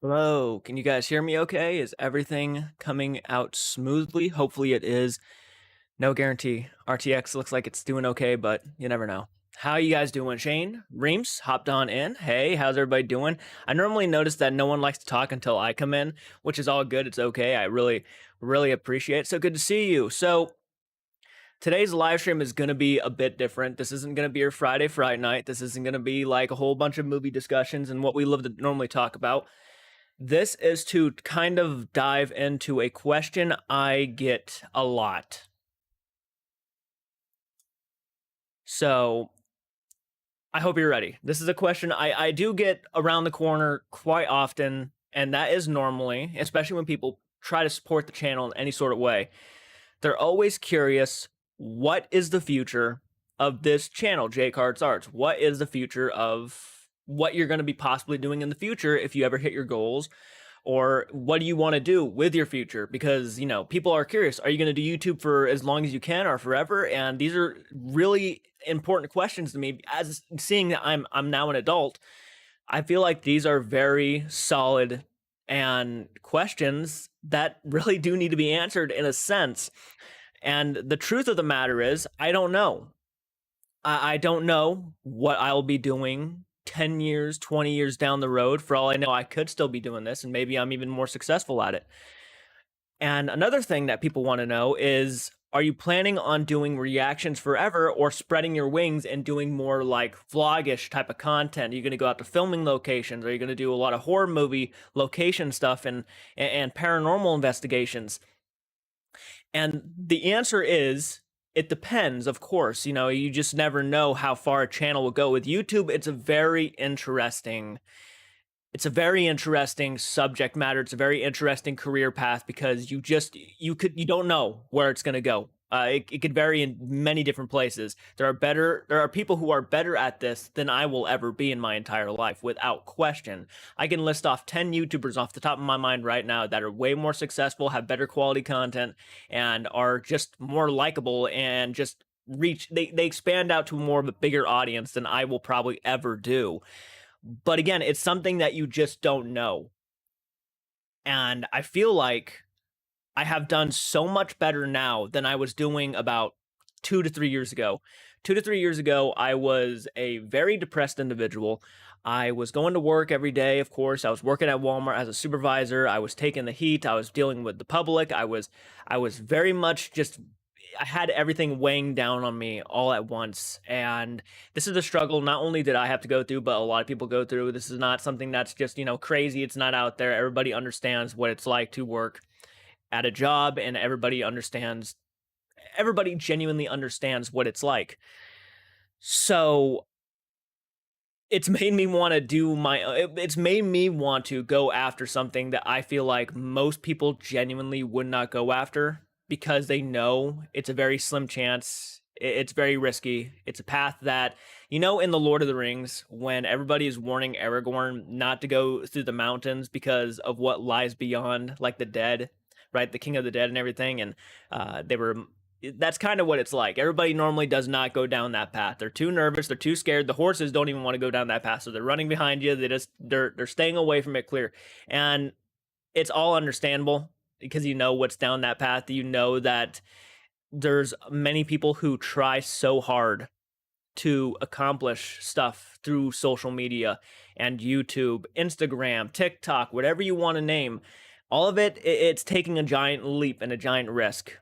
Hello, can you guys hear me okay? Is everything coming out smoothly? Hopefully it is. No guarantee. RTX looks like it's doing okay, but you never know. How you guys doing? Shane, Reams hopped on in. Hey, how's everybody doing? I normally notice that no one likes to talk until I come in, which is all good. It's okay. I really appreciate it. So good to see you. So today's live stream is going to be a bit different. This isn't going to be your Friday night. This isn't going to be like a whole bunch of movie discussions and what we love to normally talk about. This is to kind of dive into a question I get a lot. So I hope you're ready. This is a question I do get around the corner quite often, and that is normally, especially when people try to support the channel in any sort of way, they're always curious, what is the future of this channel, JCARTS Arts? What is the future of what you're going to be possibly doing in the future if you ever hit your goals? Or what do you want to do with your future? Because, you know, people are curious. Are you going to do YouTube for as long as you can or forever? And these are really important questions to me. As seeing that I'm now an adult, I feel like these are very solid and questions that really do need to be answered in a sense. And the truth of the matter is, I don't know. I don't know what I'll be doing 10 years, 20 years down the road. For all I know, I could still be doing this, and maybe I'm even more successful at it. And another thing that people want to know is, are you planning on doing reactions forever or spreading your wings and doing more like vlogish type of content? Are you going to go out to filming locations? Are you going to do a lot of horror movie location stuff and paranormal investigations? And the answer is, it depends, of course. You know, you just never know how far a channel will go. With YouTube, it's a very interesting subject matter. It's a very interesting career path because you don't know where it's going to go. It could vary in many different places. There are people who are better at this than I will ever be in my entire life, without question. I can list off 10 YouTubers off the top of my mind right now that are way more successful, have better quality content, and are just more likable and just they expand out to more of a bigger audience than I will probably ever do. But again, it's something that you just don't know. And I feel like I have done so much better now than I was doing about 2 to 3 years ago. 2 to 3 years ago, I was a very depressed individual. I was going to work every day, of course. I was working at Walmart as a supervisor. I was taking the heat. I was dealing with the public. I was very much just, I had everything weighing down on me all at once. And this is a struggle not only did I have to go through, but a lot of people go through. This is not something that's just, crazy. It's not out there. Everybody understands what it's like to work at a job, and everybody genuinely understands what it's like. So it's made me want to go after something that I feel like most people genuinely would not go after, because they know it's a very slim chance. It's very risky. It's a path that, in the Lord of the Rings, when everybody is warning Aragorn not to go through the mountains because of what lies beyond, like the dead, right? The King of the Dead and everything. And that's kind of what it's like. Everybody normally does not go down that path. They're too nervous. They're too scared. The horses don't even want to go down that path. So they're running behind you. They're staying away from it clear. And it's all understandable, because you know what's down that path. You know that there's many people who try so hard to accomplish stuff through social media and YouTube, Instagram, TikTok, whatever you want to name. All of it's taking a giant leap and a giant risk,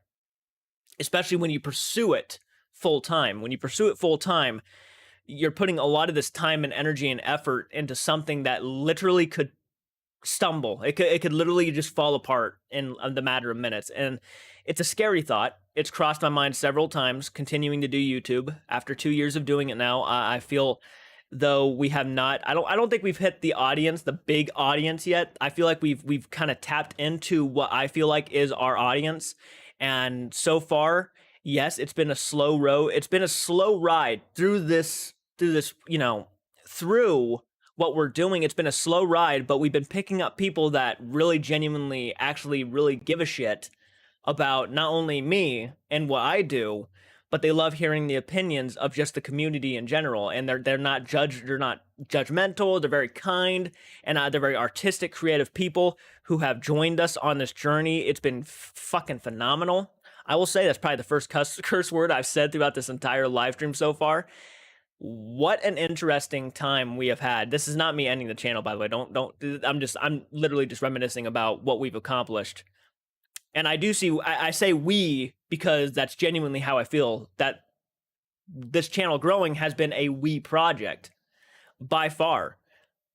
especially when you pursue it full time. When you pursue it full time, you're putting a lot of this time and energy and effort into something that literally could stumble. It could literally just fall apart in the matter of minutes. And it's a scary thought. It's crossed my mind several times continuing to do YouTube. After 2 years of doing it now, I feel, though we have not, I don't think we've hit the audience, the big audience yet. I feel like we've kind of tapped into what I feel like is our audience. And so far, yes, it's been a slow road. It's been a slow ride through what we're doing. It's been a slow ride, but we've been picking up people that really genuinely actually really give a shit about not only me and what I do, but they love hearing the opinions of just the community in general. And they're not they're not judgmental. They're very kind, and they're very artistic, creative people who have joined us on this journey. It's been fucking phenomenal. I will say that's probably the first curse word I've said throughout this entire live stream so far. What an interesting time we have had. This is not me ending the channel, by the way. Don't. I'm literally just reminiscing about what we've accomplished. And I do see, I say we because that's genuinely how I feel, that this channel growing has been a we project by far.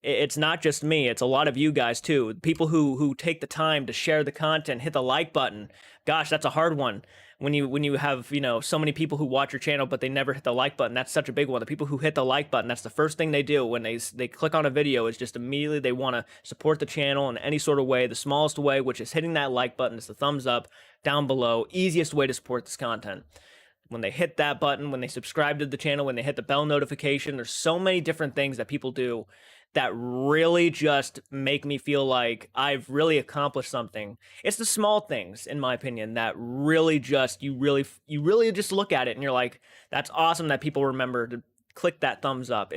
It's not just me, it's a lot of you guys too. People who take the time to share the content, hit the like button. Gosh, that's a hard one. When you have, so many people who watch your channel but they never hit the like button, that's such a big one. The people who hit the like button, that's the first thing they do when they click on a video, is just immediately they want to support the channel in any sort of way. The smallest way, which is hitting that like button, is the thumbs up down below. Easiest way to support this content. When they hit that button, when they subscribe to the channel, when they hit the bell notification, there's so many different things that people do that really just make me feel like I've really accomplished something. It's the small things, in my opinion, that really just, you really just look at it and you're like, that's awesome that people remember to click that thumbs up.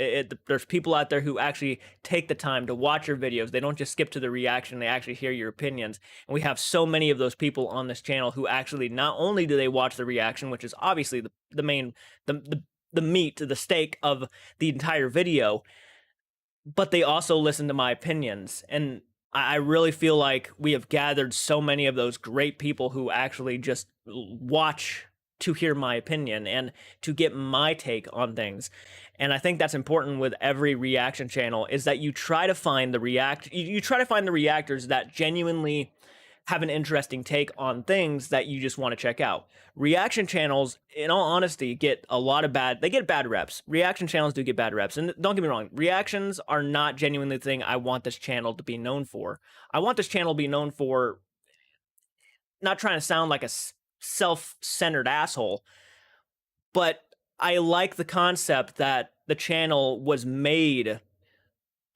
There's people out there who actually take the time to watch your videos. They don't just skip to the reaction, they actually hear your opinions. And we have so many of those people on this channel who actually, not only do they watch the reaction, which is obviously the main, the meat, the steak of the entire video, but they also listen to my opinions. And I really feel like we have gathered so many of those great people who actually just watch to hear my opinion and to get my take on things. And I think that's important with every reaction channel, is that you try to find you try to find the reactors that genuinely have an interesting take on things that you just want to check out. Reaction channels, in all honesty, get bad reps. Reaction channels do get bad reps. And don't get me wrong, reactions are not genuinely the thing I want this channel to be known for. I want this channel to be known for, not trying to sound like a self-centered asshole, but I like the concept that the channel was made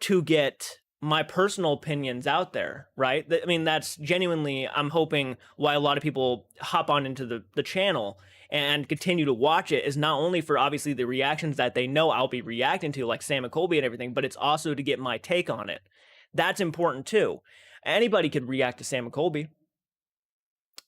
to get my personal opinions out there, right? I mean, that's genuinely, I'm hoping, why a lot of people hop on into the channel and continue to watch it, is not only for obviously the reactions that they know I'll be reacting to, like Sam and Colby and everything, but it's also to get my take on it. That's important too. Anybody could react to Sam and Colby,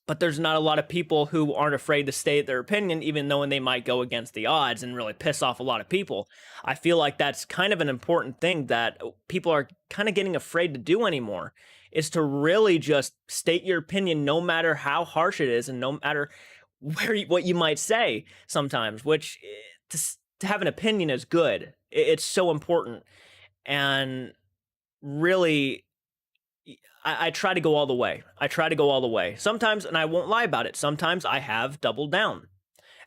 but there's not a lot of people who aren't afraid to state their opinion, even though they might go against the odds and really piss off a lot of people. I feel like that's kind of an important thing that people are kind of getting afraid to do anymore, is to really just state your opinion, no matter how harsh it is and no matter what you might say sometimes, which to have an opinion is good. It's so important. And really, I try to go all the way. I try to go all the way. Sometimes, and I won't lie about it, sometimes I have doubled down.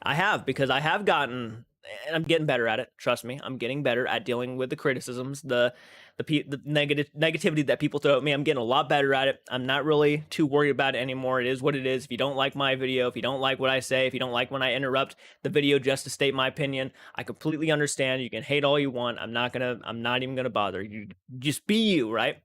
I have, because I have gotten, and I'm getting better at it. Trust me, I'm getting better at dealing with the criticisms, the negativity that people throw at me. I'm getting a lot better at it. I'm not really too worried about it anymore. It is what it is. If you don't like my video, if you don't like what I say, if you don't like when I interrupt the video just to state my opinion, I completely understand. You can hate all you want. I'm not even gonna bother. You just be you, right?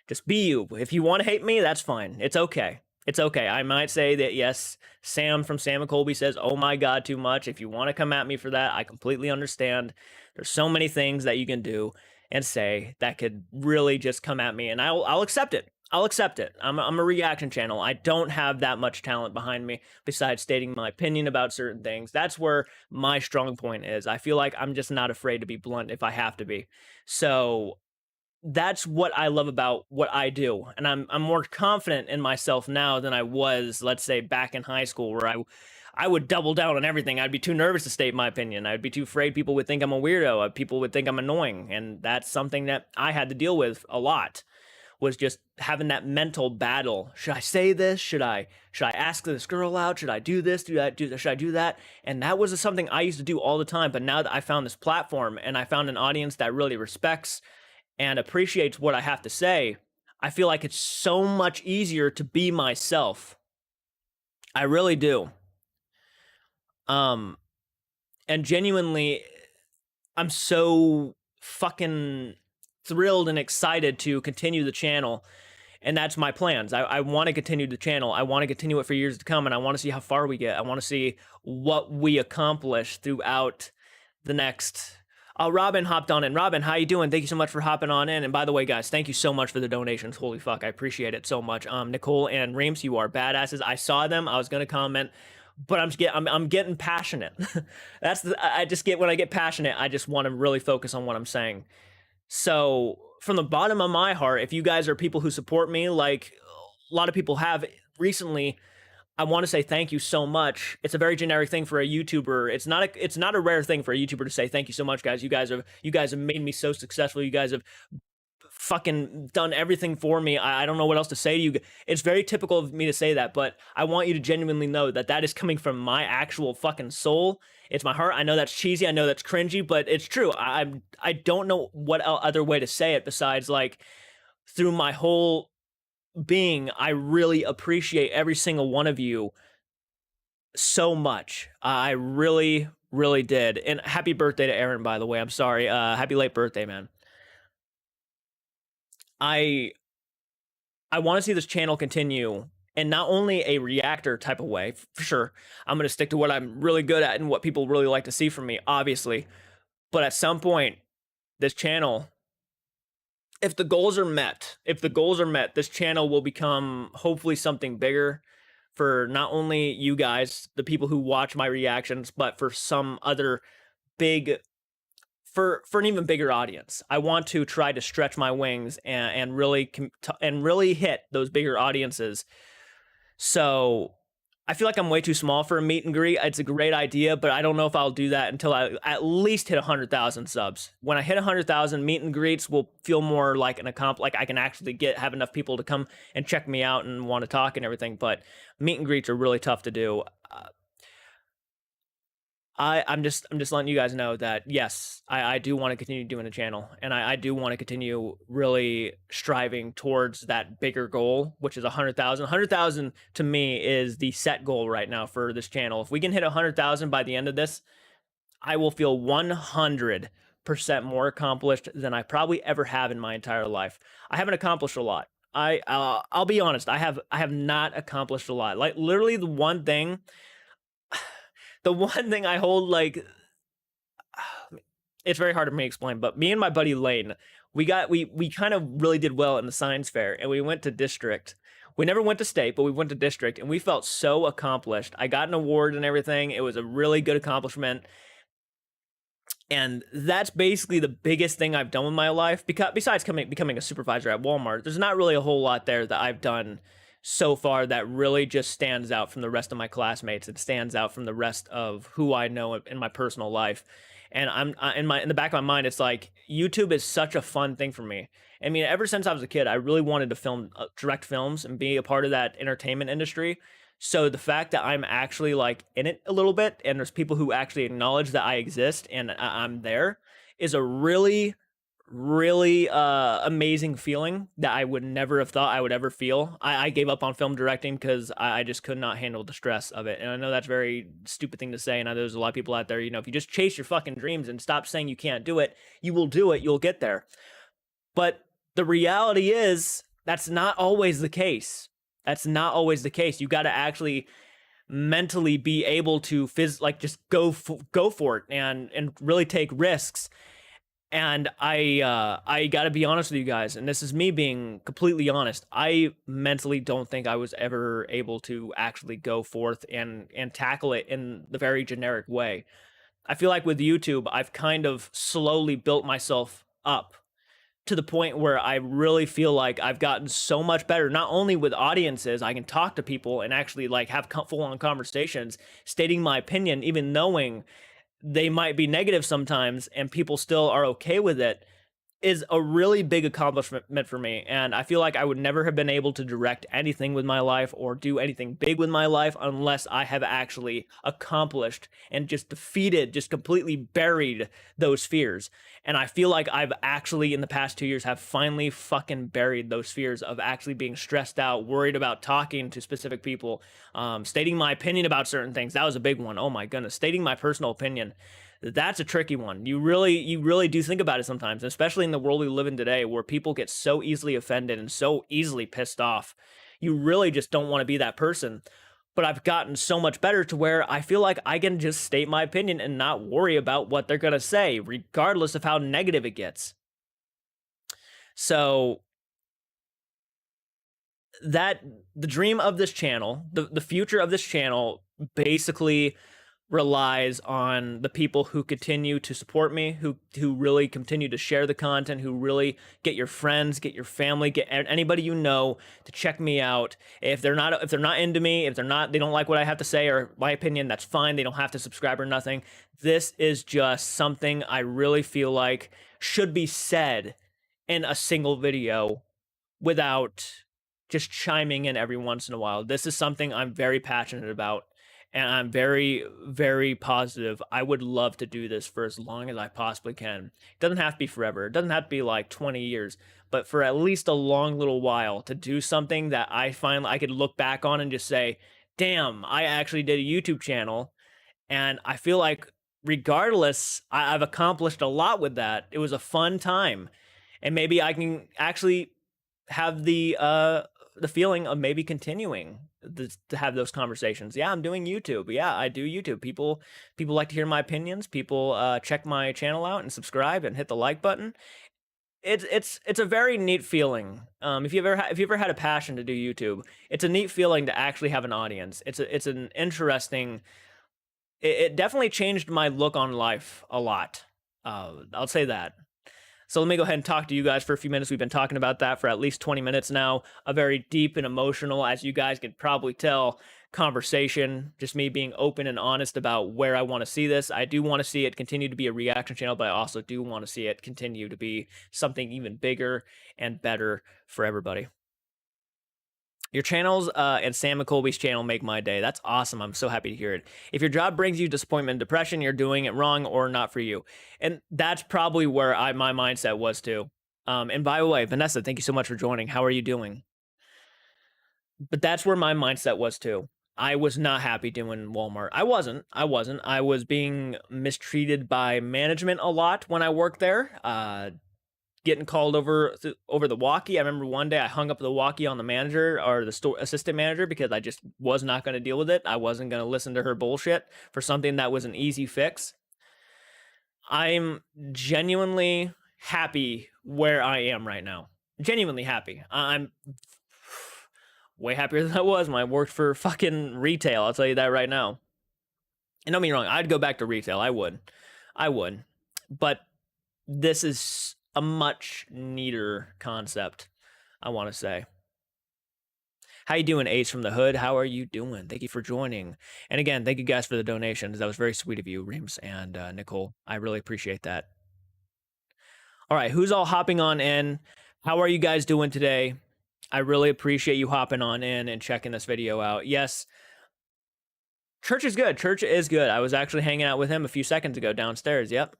Just be you. If you want to hate me, that's fine. It's okay. It's okay. I might say that, yes, Sam from Sam and Colby says, oh my God, too much. If you want to come at me for that, I completely understand. There's so many things that you can do and say that could really just come at me, and I'll accept it. I'll accept it. I'm a reaction channel. I don't have that much talent behind me besides stating my opinion about certain things. That's where my strong point is. I feel like I'm just not afraid to be blunt if I have to be. So that's what I love about what I do. And I'm more confident in myself now than I was, let's say, back in high school, where I would double down on everything. I'd be too nervous to state my opinion. I'd be too afraid people would think I'm a weirdo. People would think I'm annoying. And that's something that I had to deal with a lot, was just having that mental battle. Should I say this? Should I ask this girl out? Should I do this? Should I do that? And that was something I used to do all the time. But now that I found this platform and I found an audience that really respects and appreciates what I have to say, I feel like it's so much easier to be myself. I really do. And genuinely, I'm so fucking thrilled and excited to continue the channel And that's my plans. I want to continue the channel. I want to continue it for years to come, and I want to see how far we get. I want to see what we accomplish throughout the next. Robin hopped on in. Robin, how you doing? Thank you so much for hopping on in. And by the way, guys, thank you so much for the donations. Holy fuck, I appreciate it so much. Nicole and Reams, you are badasses. I saw them. I was gonna comment, but I'm getting passionate. I just get, when I get passionate, I just want to really focus on what I'm saying. So from the bottom of my heart, if you guys are people who support me, like a lot of people have recently, I want to say thank you so much. It's a very generic thing for a YouTuber. It's not a rare thing for a YouTuber to say thank you so much, guys. You guys have made me so successful. You guys have fucking done everything for me. I don't know what else to say to you. It's very typical of me to say that, but I want you to genuinely know that that is coming from my actual fucking soul. It's my heart. I know that's cheesy. I know that's cringy, but it's true. I don't know what other way to say it besides, like, through my whole being, I really appreciate every single one of you so much. I really, really did. And happy birthday to Aaron, by the way. I'm sorry. Happy late birthday, man. I want to see this channel continue, and not only a reactor type of way, for sure. I'm going to stick to what I'm really good at and what people really like to see from me, obviously. But at some point, this channel, if the goals are met, this channel will become hopefully something bigger for not only you guys, the people who watch my reactions, but for some other big, for an even bigger audience. I want to try to stretch my wings and really hit those bigger audiences. So I feel like I'm way too small for a meet and greet. It's a great idea, but I don't know if I'll do that until I at least hit 100,000 subs. When I hit 100,000, meet and greets will feel more like like I can actually have enough people to come and check me out and want to talk and everything. But meet and greets are really tough to do. I'm just letting you guys know that yes, I do want to continue doing the channel, and I do want to continue really striving towards that bigger goal, which is 100,000. 100,000 to me is the set goal right now for this channel. If we can hit 100,000 by the end of this, I will feel 100% more accomplished than I probably ever have in my entire life. I haven't accomplished a lot. I'll be honest. I have not accomplished a lot. Like, literally the one thing I hold, like, it's very hard for me to explain, but me and my buddy Lane, we kind of really did well in the science fair, and we went to district. We never went to state, but we went to district, and we felt so accomplished. I got an award and everything. It was a really good accomplishment. And that's basically the biggest thing I've done with my life, because besides becoming a supervisor at Walmart, there's not really a whole lot there that I've done so far that really just stands out from the rest of my classmates. It stands out from the rest of who I know in my personal life. And in the back of my mind, it's like, YouTube is such a fun thing for me. I mean, ever since I was a kid, I really wanted to direct films and be a part of that entertainment industry. So the fact that I'm actually, like, in it a little bit, and there's people who actually acknowledge that I exist and I'm there, is a really, really amazing feeling that I would never have thought I would ever feel. I gave up on film directing because I just could not handle the stress of it. And I know that's a very stupid thing to say, and I know there's a lot of people out there, if you just chase your fucking dreams and stop saying you can't do it, you will do it, you'll get there. But the reality is, that's not always the case. That's not always the case. You got to actually mentally be able to just go for it and really take risks. And I got to be honest with you guys, and this is me being completely honest. I mentally don't think I was ever able to actually go forth and tackle it in the very generic way. I feel like with YouTube, I've kind of slowly built myself up to the point where I really feel like I've gotten so much better, not only with audiences. I can talk to people and actually, like, have full-on conversations, stating my opinion, even knowing they might be negative sometimes, and people still are okay with it, is a really big accomplishment for me. And I feel like I would never have been able to direct anything with my life or do anything big with my life unless I have actually accomplished and just completely buried those fears. And I feel like I've actually, in the past 2 years, have finally fucking buried those fears of actually being stressed out, worried about talking to specific people, stating my opinion about certain things. That was a big one. Oh my goodness. Stating my personal opinion. That's a tricky one. You really do think about it sometimes, especially in the world we live in today where people get so easily offended and so easily pissed off. You really just don't want to be that person. But I've gotten so much better to where I feel like I can just state my opinion and not worry about what they're going to say, regardless of how negative it gets. So that the dream of this channel, the future of this channel basically relies on the people who continue to support me, who really continue to share the content, who really get your friends, get your family, get anybody you know to check me out. If they're not into me, if they don't like what I have to say or my opinion, that's fine. They don't have to subscribe or nothing. This is just something I really feel like should be said in a single video without just chiming in every once in a while. This is something I'm very passionate about, and I'm very, very positive I would love to do this for as long as I possibly can. It doesn't have to be forever. It doesn't have to be like 20 years, but for at least a long little while to do something that I find I could look back on and just say, damn, I actually did a YouTube channel. And I feel like regardless, I've accomplished a lot with that. It was a fun time. And maybe I can actually have the feeling of maybe continuing to have those conversations. Yeah, I'm doing YouTube. Yeah, I do YouTube. People like to hear my opinions. People check my channel out and subscribe and hit the like button. It's a very neat feeling. If you've ever had a passion to do YouTube, it's a neat feeling to actually have an audience. It's an interesting. It definitely changed my look on life a lot. I'll say that. So let me go ahead and talk to you guys for a few minutes. We've been talking about that for at least 20 minutes now. A very deep and emotional, as you guys could probably tell, conversation. Just me being open and honest about where I want to see this. I do want to see it continue to be a reaction channel, but I also do want to see it continue to be something even bigger and better for everybody. Your channels and Sam McColby's channel make my day. That's awesome. I'm so happy to hear it. If your job brings you disappointment and depression, you're doing it wrong or not for you. And that's probably where my mindset was too. And by the way, Vanessa, thank you so much for joining. How are you doing? But that's where my mindset was too. I was not happy doing Walmart. I wasn't. I was being mistreated by management a lot when I worked there. Getting called over the walkie. I remember one day I hung up the walkie on the manager or the store assistant manager because I just was not going to deal with it. I wasn't going to listen to her bullshit for something that was an easy fix. I'm genuinely happy where I am right now. Genuinely happy. I'm way happier than I was when I worked for fucking retail. I'll tell you that right now. And don't get me wrong, I'd go back to retail. I would. But this is a much neater concept, I want to say. How you doing, Ace from the Hood? How are you doing? Thank you for joining. And again, thank you guys for the donations. That was very sweet of you, Reams and Nicole. I really appreciate that. All right, who's all hopping on in? How are you guys doing today? I really appreciate you hopping on in and checking this video out. Yes, Church is good. Church is good. I was actually hanging out with him a few seconds ago downstairs. Yep.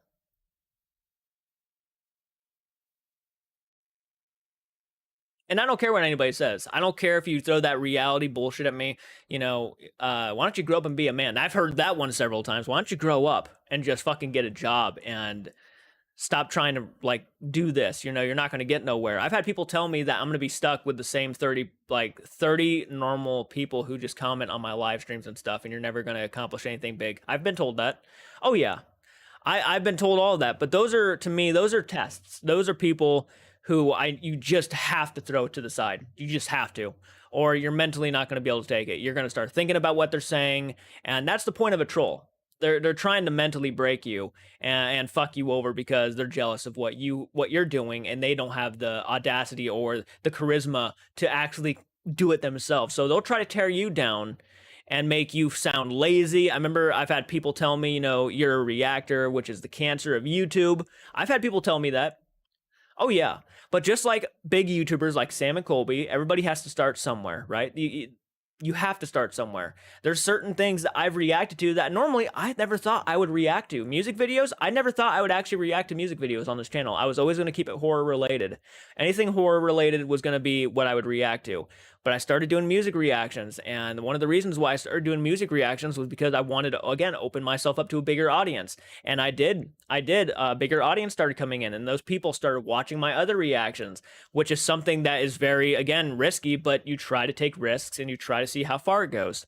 And I don't care what anybody says. I don't care if you throw that reality bullshit at me. You know, why don't you grow up and be a man? I've heard that one several times. Why don't you grow up and just fucking get a job and stop trying to like do this? You know, you're not going to get nowhere. I've had people tell me that I'm going to be stuck with the same 30 normal people who just comment on my live streams and stuff, and you're never going to accomplish anything big. I've been told that. Oh yeah, I've been told all of that. But those are, to me, those are tests. Those are people who you just have to throw to the side. You just have to, or you're mentally not going to be able to take it. You're going to start thinking about what they're saying, and that's the point of a troll. They're trying to mentally break you and fuck you over because they're jealous of what you're doing, and they don't have the audacity or the charisma to actually do it themselves. So they'll try to tear you down and make you sound lazy. I remember I've had people tell me, you know, you're a reactor, which is the cancer of YouTube. I've had people tell me that. Oh yeah, but just like big YouTubers like Sam and Colby, everybody has to start somewhere, right? You have to start somewhere. There's certain things that I've reacted to that normally I never thought I would react to. Music videos, I never thought I would actually react to music videos on this channel. I was always going to keep it horror related. Anything horror related was going to be what I would react to. But I started doing music reactions, and one of the reasons why I started doing music reactions was because I wanted to, again, open myself up to a bigger audience. And I did. A bigger audience started coming in, and those people started watching my other reactions, which is something that is very, again, risky, but you try to take risks and you try to see how far it goes.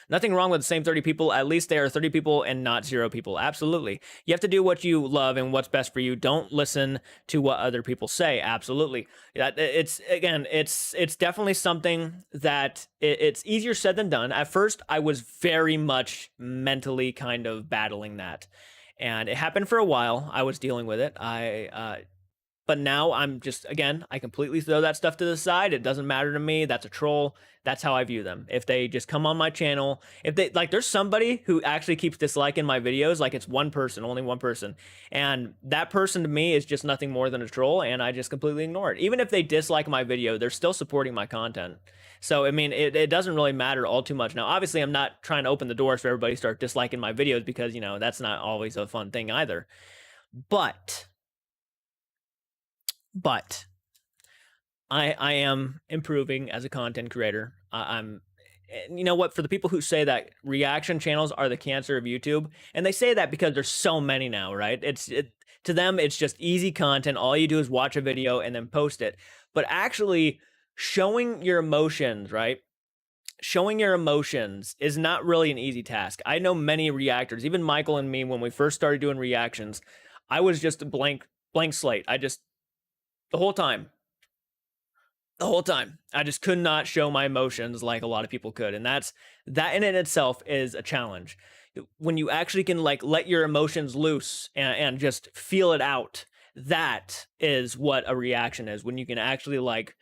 Nothing wrong with the same 30 people. At least there are 30 people and not 0 people. Absolutely. You have to do what you love and what's best for you. Don't listen to what other people say. Absolutely. It's definitely something that it's easier said than done. At first, I was very much mentally kind of battling that. And it happened for a while. I was dealing with it. But now I'm just, again, I completely throw that stuff to the side. It doesn't matter to me. That's a troll. That's how I view them. If they just come on my channel, if they, like, there's somebody who actually keeps disliking my videos, like it's one person, only one person. And that person to me is just nothing more than a troll, and I just completely ignore it. Even if they dislike my video, they're still supporting my content. So, I mean, it doesn't really matter all too much. Now, obviously, I'm not trying to open the doors for everybody to start disliking my videos because, you know, that's not always a fun thing either. But I am improving as a content creator. I'm, you know what, for the people who say that reaction channels are the cancer of YouTube, and they say that because there's so many now, right? To them, it's just easy content. All you do is watch a video and then post it. But actually showing your emotions, right? Showing your emotions is not really an easy task. I know many reactors, even Michael and me, when we first started doing reactions, I was just a blank slate. The whole time, I just could not show my emotions like a lot of people could. And that in itself is a challenge. When you actually can, like, let your emotions loose and just feel it out, that is what a reaction is. When you can actually, like,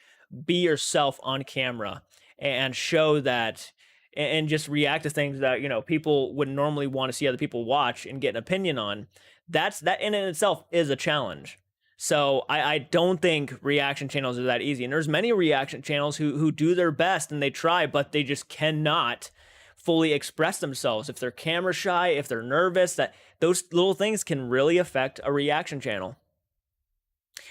be yourself on camera and show that and just react to things that, you know, people would normally want to see other people watch and get an opinion on. That in itself is a challenge. So I don't think reaction channels are that easy. And there's many reaction channels who do their best and they try, but they just cannot fully express themselves. If they're camera shy, if they're nervous, that those little things can really affect a reaction channel.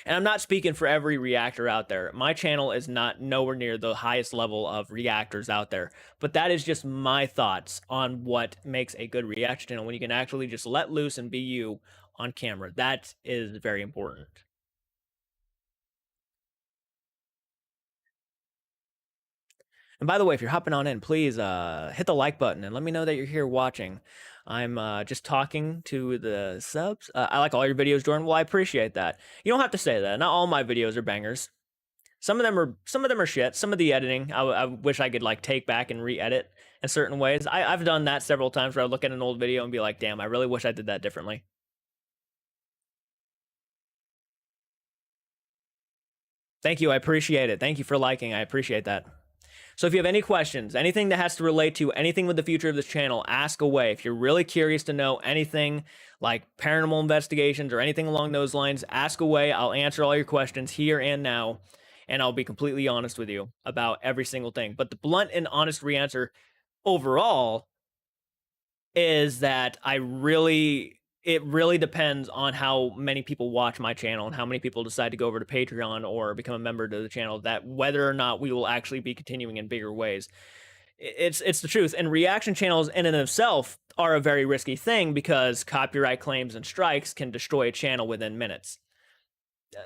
And I'm not speaking for every reactor out there. My channel is not nowhere near the highest level of reactors out there. But that is just my thoughts on what makes a good reaction channel, when you can actually just let loose and be you on camera. That is very important. And by the way, if you're hopping on in, please hit the like button and let me know that you're here watching. I'm just talking to the subs. I like all your videos, Jordan. Well, I appreciate that. You don't have to say that. Not all my videos are bangers. Some of them are shit. Some of the editing, I wish I could, like, take back and re-edit in certain ways. I've done that several times where I look at an old video and be like, damn, I really wish I did that differently. Thank you. I appreciate it. Thank you for liking. I appreciate that. So if you have any questions, anything that has to relate to anything with the future of this channel, ask away. If you're really curious to know anything like paranormal investigations or anything along those lines, ask away. I'll answer all your questions here and now, and I'll be completely honest with you about every single thing. But the blunt and honest answer overall is that it really depends on how many people watch my channel and how many people decide to go over to Patreon or become a member to the channel, that whether or not we will actually be continuing in bigger ways. It's the truth. And reaction channels in and of themselves are a very risky thing because copyright claims and strikes can destroy a channel within minutes.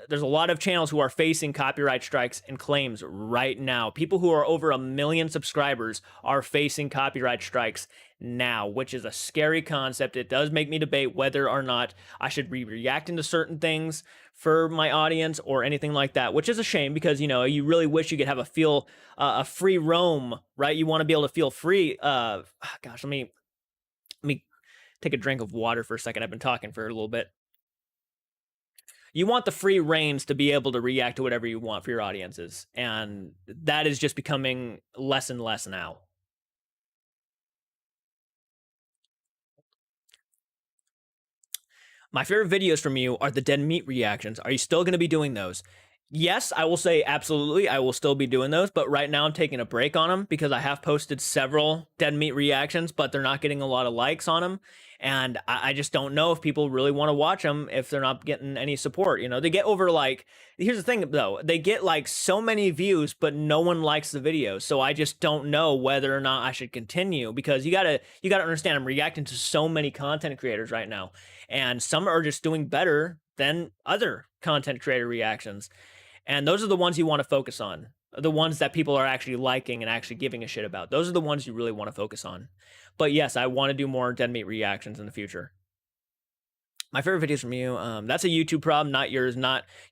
There's a lot of channels who are facing copyright strikes and claims right now. People who are over 1 million subscribers are facing copyright strikes now, which is a scary concept. It does make me debate whether or not I should be reacting to certain things for my audience or anything like that, which is a shame because, you know, you really wish you could have a free roam, right? You want to be able to feel free. Gosh, let me take a drink of water for a second. I've been talking for a little bit. You want the free reins to be able to react to whatever you want for your audiences. And that is just becoming less and less now. My favorite videos from you are the dead meat reactions. Are you still going to be doing those? Yes, I will say absolutely. I will still be doing those, but right now I'm taking a break on them because I have posted several dead meat reactions, but they're not getting a lot of likes on them. And I just don't know if people really want to watch them if they're not getting any support. You know, they get over like, here's the thing though, they get like so many views, but no one likes the video. So I just don't know whether or not I should continue because you gotta understand I'm reacting to so many content creators right now. And some are just doing better than other content creator reactions. And those are the ones you want to focus on. The ones that people are actually liking and actually giving a shit about. Those are the ones you really want to focus on. But yes, I want to do more dead meat reactions in the future. My favorite videos from you. That's a YouTube problem, not yours.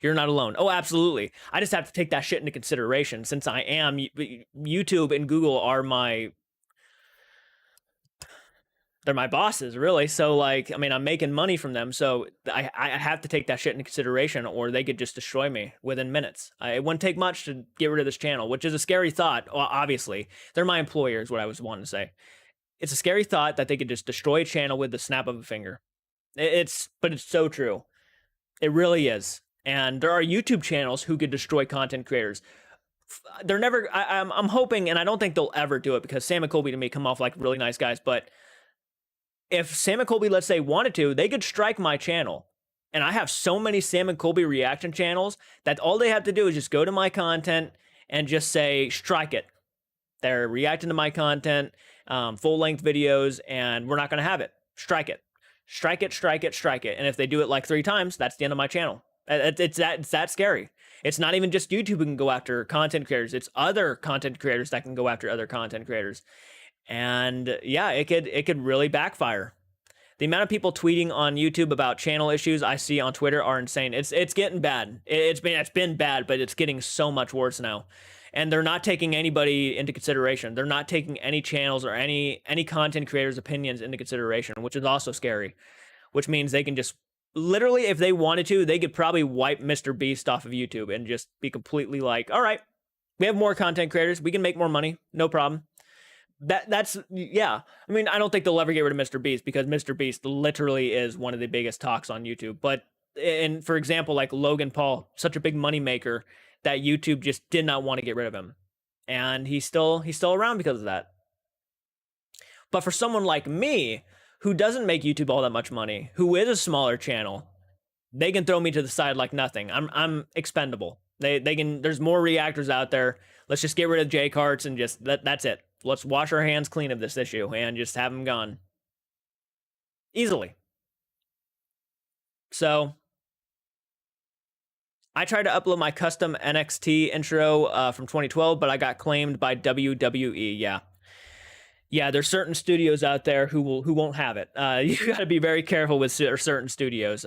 You're not alone. Oh, absolutely. I just have to take that shit into consideration since I am YouTube and Google are they're my bosses, really. So like, I mean, I'm making money from them, so I have to take that shit into consideration, or they could just destroy me within minutes. It wouldn't take much to get rid of this channel, which is a scary thought. Obviously, they're my employers. What I was wanting to say, it's a scary thought that they could just destroy a channel with the snap of a finger. But it's so true. It really is. And there are YouTube channels who could destroy content creators. They're never. I'm hoping, and I don't think they'll ever do it because Sam and Colby to me come off like really nice guys, but if Sam and Colby, let's say, wanted to, they could strike my channel. And I have so many Sam and Colby reaction channels that all they have to do is just go to my content and just say, strike it. They're reacting to my content, full-length videos, and we're not going to have it. Strike it. Strike it, strike it, strike it. And if they do it like 3 times, that's the end of my channel. It's that scary. It's not even just YouTube who can go after content creators. It's other content creators that can go after other content creators. And yeah, it could really backfire. The amount of people tweeting on YouTube about channel issues I see on Twitter are insane. It's getting bad. It's been bad, but it's getting so much worse now. And they're not taking anybody into consideration. They're not taking any channels or any content creators' opinions into consideration, which is also scary. Which means they can just literally, if they wanted to, they could probably wipe Mr. Beast off of YouTube and just be completely like, all right, we have more content creators, we can make more money, no problem. That's yeah. I mean, I don't think they'll ever get rid of Mr. Beast because Mr. Beast literally is one of the biggest talks on YouTube. But and for example, like Logan Paul, such a big money maker that YouTube just did not want to get rid of him, and he's still around because of that. But for someone like me who doesn't make YouTube all that much money, who is a smaller channel, they can throw me to the side like nothing. I'm expendable. They can. There's more reactors out there. Let's just get rid of JCARTS and just that's it. Let's wash our hands clean of this issue and just have them gone. Easily. So, I tried to upload my custom NXT intro from 2012, but I got claimed by WWE. Yeah, there's certain studios out there who won't have it. You got to be very careful with certain studios.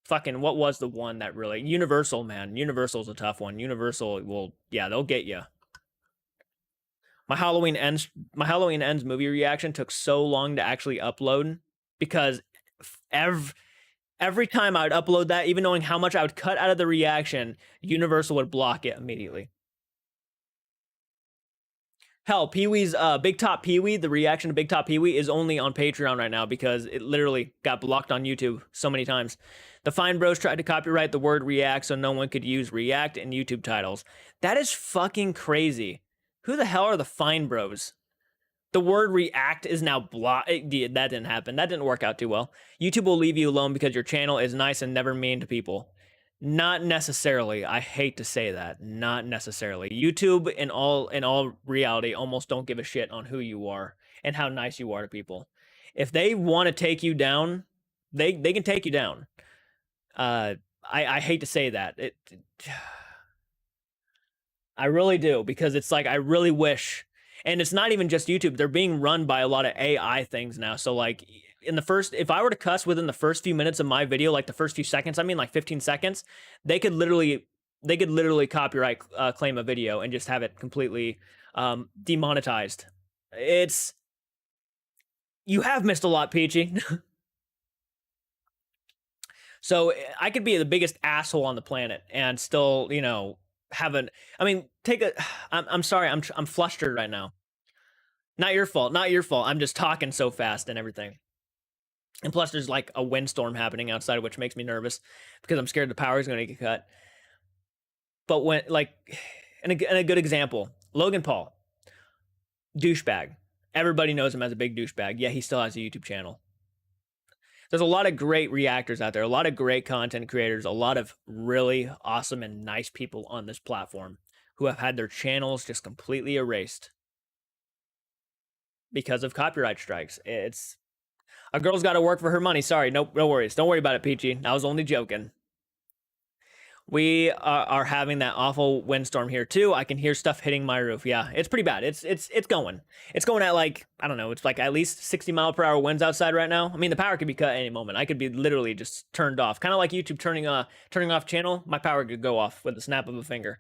Fucking, what was the one that really... Universal, man. Universal's a tough one. Universal will... Yeah, they'll get you. My Halloween Ends movie reaction took so long to actually upload because every time I would upload that, even knowing how much I would cut out of the reaction, Universal would block it immediately. Hell, Pee-wee's Big Top Pee-wee, the reaction to Big Top Pee-wee is only on Patreon right now because it literally got blocked on YouTube so many times. The Fine Bros tried to copyright the word react so no one could use react in YouTube titles. That is fucking crazy. Who the hell are the Fine Bros? The word react is now blocked. That didn't happen. That didn't work out too well. YouTube will leave you alone because your channel is nice and never mean to people. Not necessarily. I hate to say that. Not necessarily. YouTube, in all reality, almost don't give a shit on who you are and how nice you are to people. If they want to take you down, they can take you down. I hate to say that. I really do, because it's like, I really wish, and it's not even just YouTube, they're being run by a lot of AI things now. So like if I were to cuss within the first few minutes of my video, like the first few seconds, I mean like 15 seconds, they could literally copyright claim a video and just have it completely demonetized. You have missed a lot, Peachy. So I could be the biggest asshole on the planet and still, haven't. I mean, I'm sorry. I'm flustered right now. Not your fault. Not your fault. I'm just talking so fast and everything. And plus, there's like a windstorm happening outside, which makes me nervous because I'm scared the power is going to get cut. But when like, and a good example, Logan Paul, douchebag. Everybody knows him as a big douchebag. Yeah, he still has a YouTube channel. There's a lot of great reactors out there, a lot of great content creators, a lot of really awesome and nice people on this platform who have had their channels just completely erased because of copyright strikes. It's a girl's got to work for her money. Sorry, no worries. Don't worry about it, Peachy. I was only joking. We are having that awful windstorm here too. I can hear stuff hitting my roof. Yeah, it's pretty bad. It's going. It's going at like, I don't know. It's like at least 60-mile-per-hour winds outside right now. I mean, the power could be cut at any moment. I could be literally just turned off. Kind of like YouTube turning off channel. My power could go off with the snap of a finger.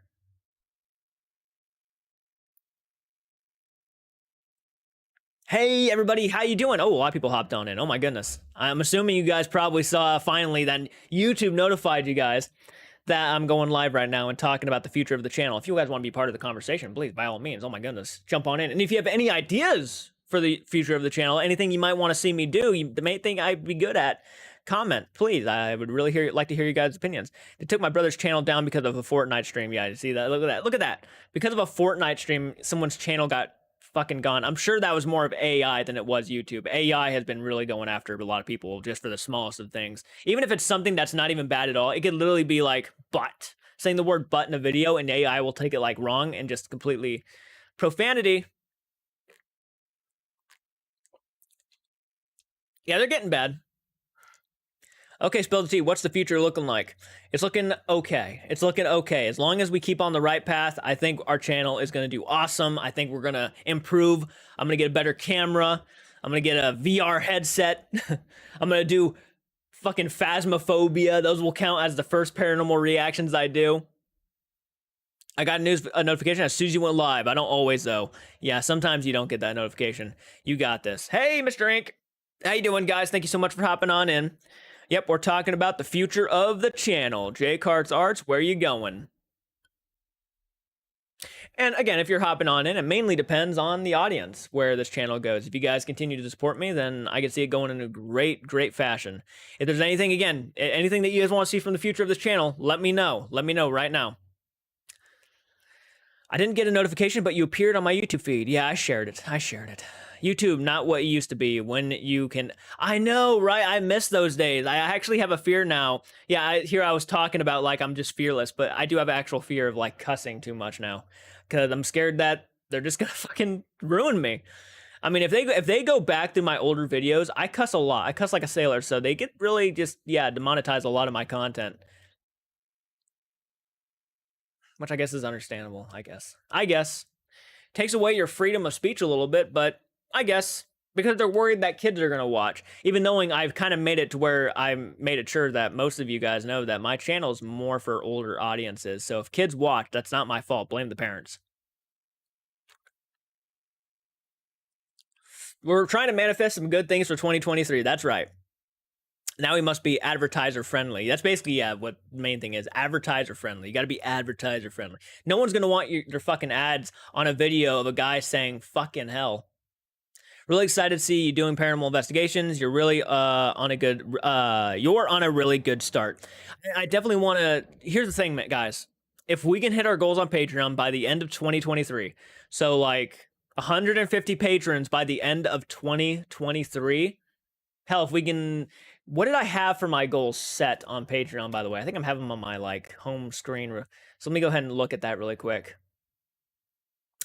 Hey everybody, how you doing? Oh, a lot of people hopped on in. Oh my goodness. I'm assuming you guys probably saw finally that YouTube notified you guys that I'm going live right now and talking about the future of the channel. If you guys want to be part of the conversation, please, by all means, oh my goodness, jump on in. And if you have any ideas for the future of the channel, anything you might want to see me do, the main thing I'd be good at, comment, please. I would really like to hear you guys' opinions. They took my brother's channel down because of a Fortnite stream. Yeah, you see that? Look at that. Look at that. Because of a Fortnite stream, someone's channel got fucking gone. I'm sure that was more of AI than it was YouTube. AI has been really going after a lot of people just for the smallest of things. Even if it's something that's not even bad at all, it could literally be like butt. Saying the word butt in a video and AI will take it like wrong and just completely profanity. Yeah, they're getting bad. Okay, Spill the Tea, what's the future looking like? It's looking okay. It's looking okay. As long as we keep on the right path, I think our channel is going to do awesome. I think we're going to improve. I'm going to get a better camera. I'm going to get a VR headset. I'm going to do fucking Phasmophobia. Those will count as the first paranormal reactions I do. I got a notification as soon as you went live. I don't always, though. Yeah, sometimes you don't get that notification. You got this. Hey, Mr. Ink. How you doing, guys? Thank you so much for hopping on in. Yep, we're talking about the future of the channel. JCARTS Arts, where you going? And again, if you're hopping on in, it mainly depends on the audience where this channel goes. If you guys continue to support me, then I can see it going in a great fashion. If there's anything, again, anything that you guys want to see from the future of this channel, let me know. Let me know right now. I didn't get a notification, but you appeared on my YouTube feed. Yeah, I shared it. YouTube, not what it used to be when you can. I know, right? I miss those days. I actually have a fear now. Yeah, here I was talking about like I'm just fearless, but I do have actual fear of like cussing too much now because I'm scared that they're just gonna fucking ruin me. I mean, if they go back through my older videos, I cuss a lot. I cuss like a sailor, so they get really just demonetize a lot of my content, which I guess is understandable. I guess takes away your freedom of speech a little bit, but I guess because they're worried that kids are going to watch, even knowing I've kind of made it to where I made it sure that most of you guys know that my channel is more for older audiences. So if kids watch, that's not my fault. Blame the parents. We're trying to manifest some good things for 2023. That's right. Now we must be advertiser friendly. That's basically, what the main thing is. Advertiser friendly. You got to be advertiser friendly. No one's going to want your fucking ads on a video of a guy saying fucking hell. Really excited to see you doing paranormal investigations. You're really on a really good start. I definitely want to. Here's the thing, guys. If we can hit our goals on Patreon by the end of 2023, so like 150 patrons by the end of 2023. Hell, if we can. What did I have for my goals set on Patreon? By the way, I think I'm having them on my like home screen. So let me go ahead and look at that really quick.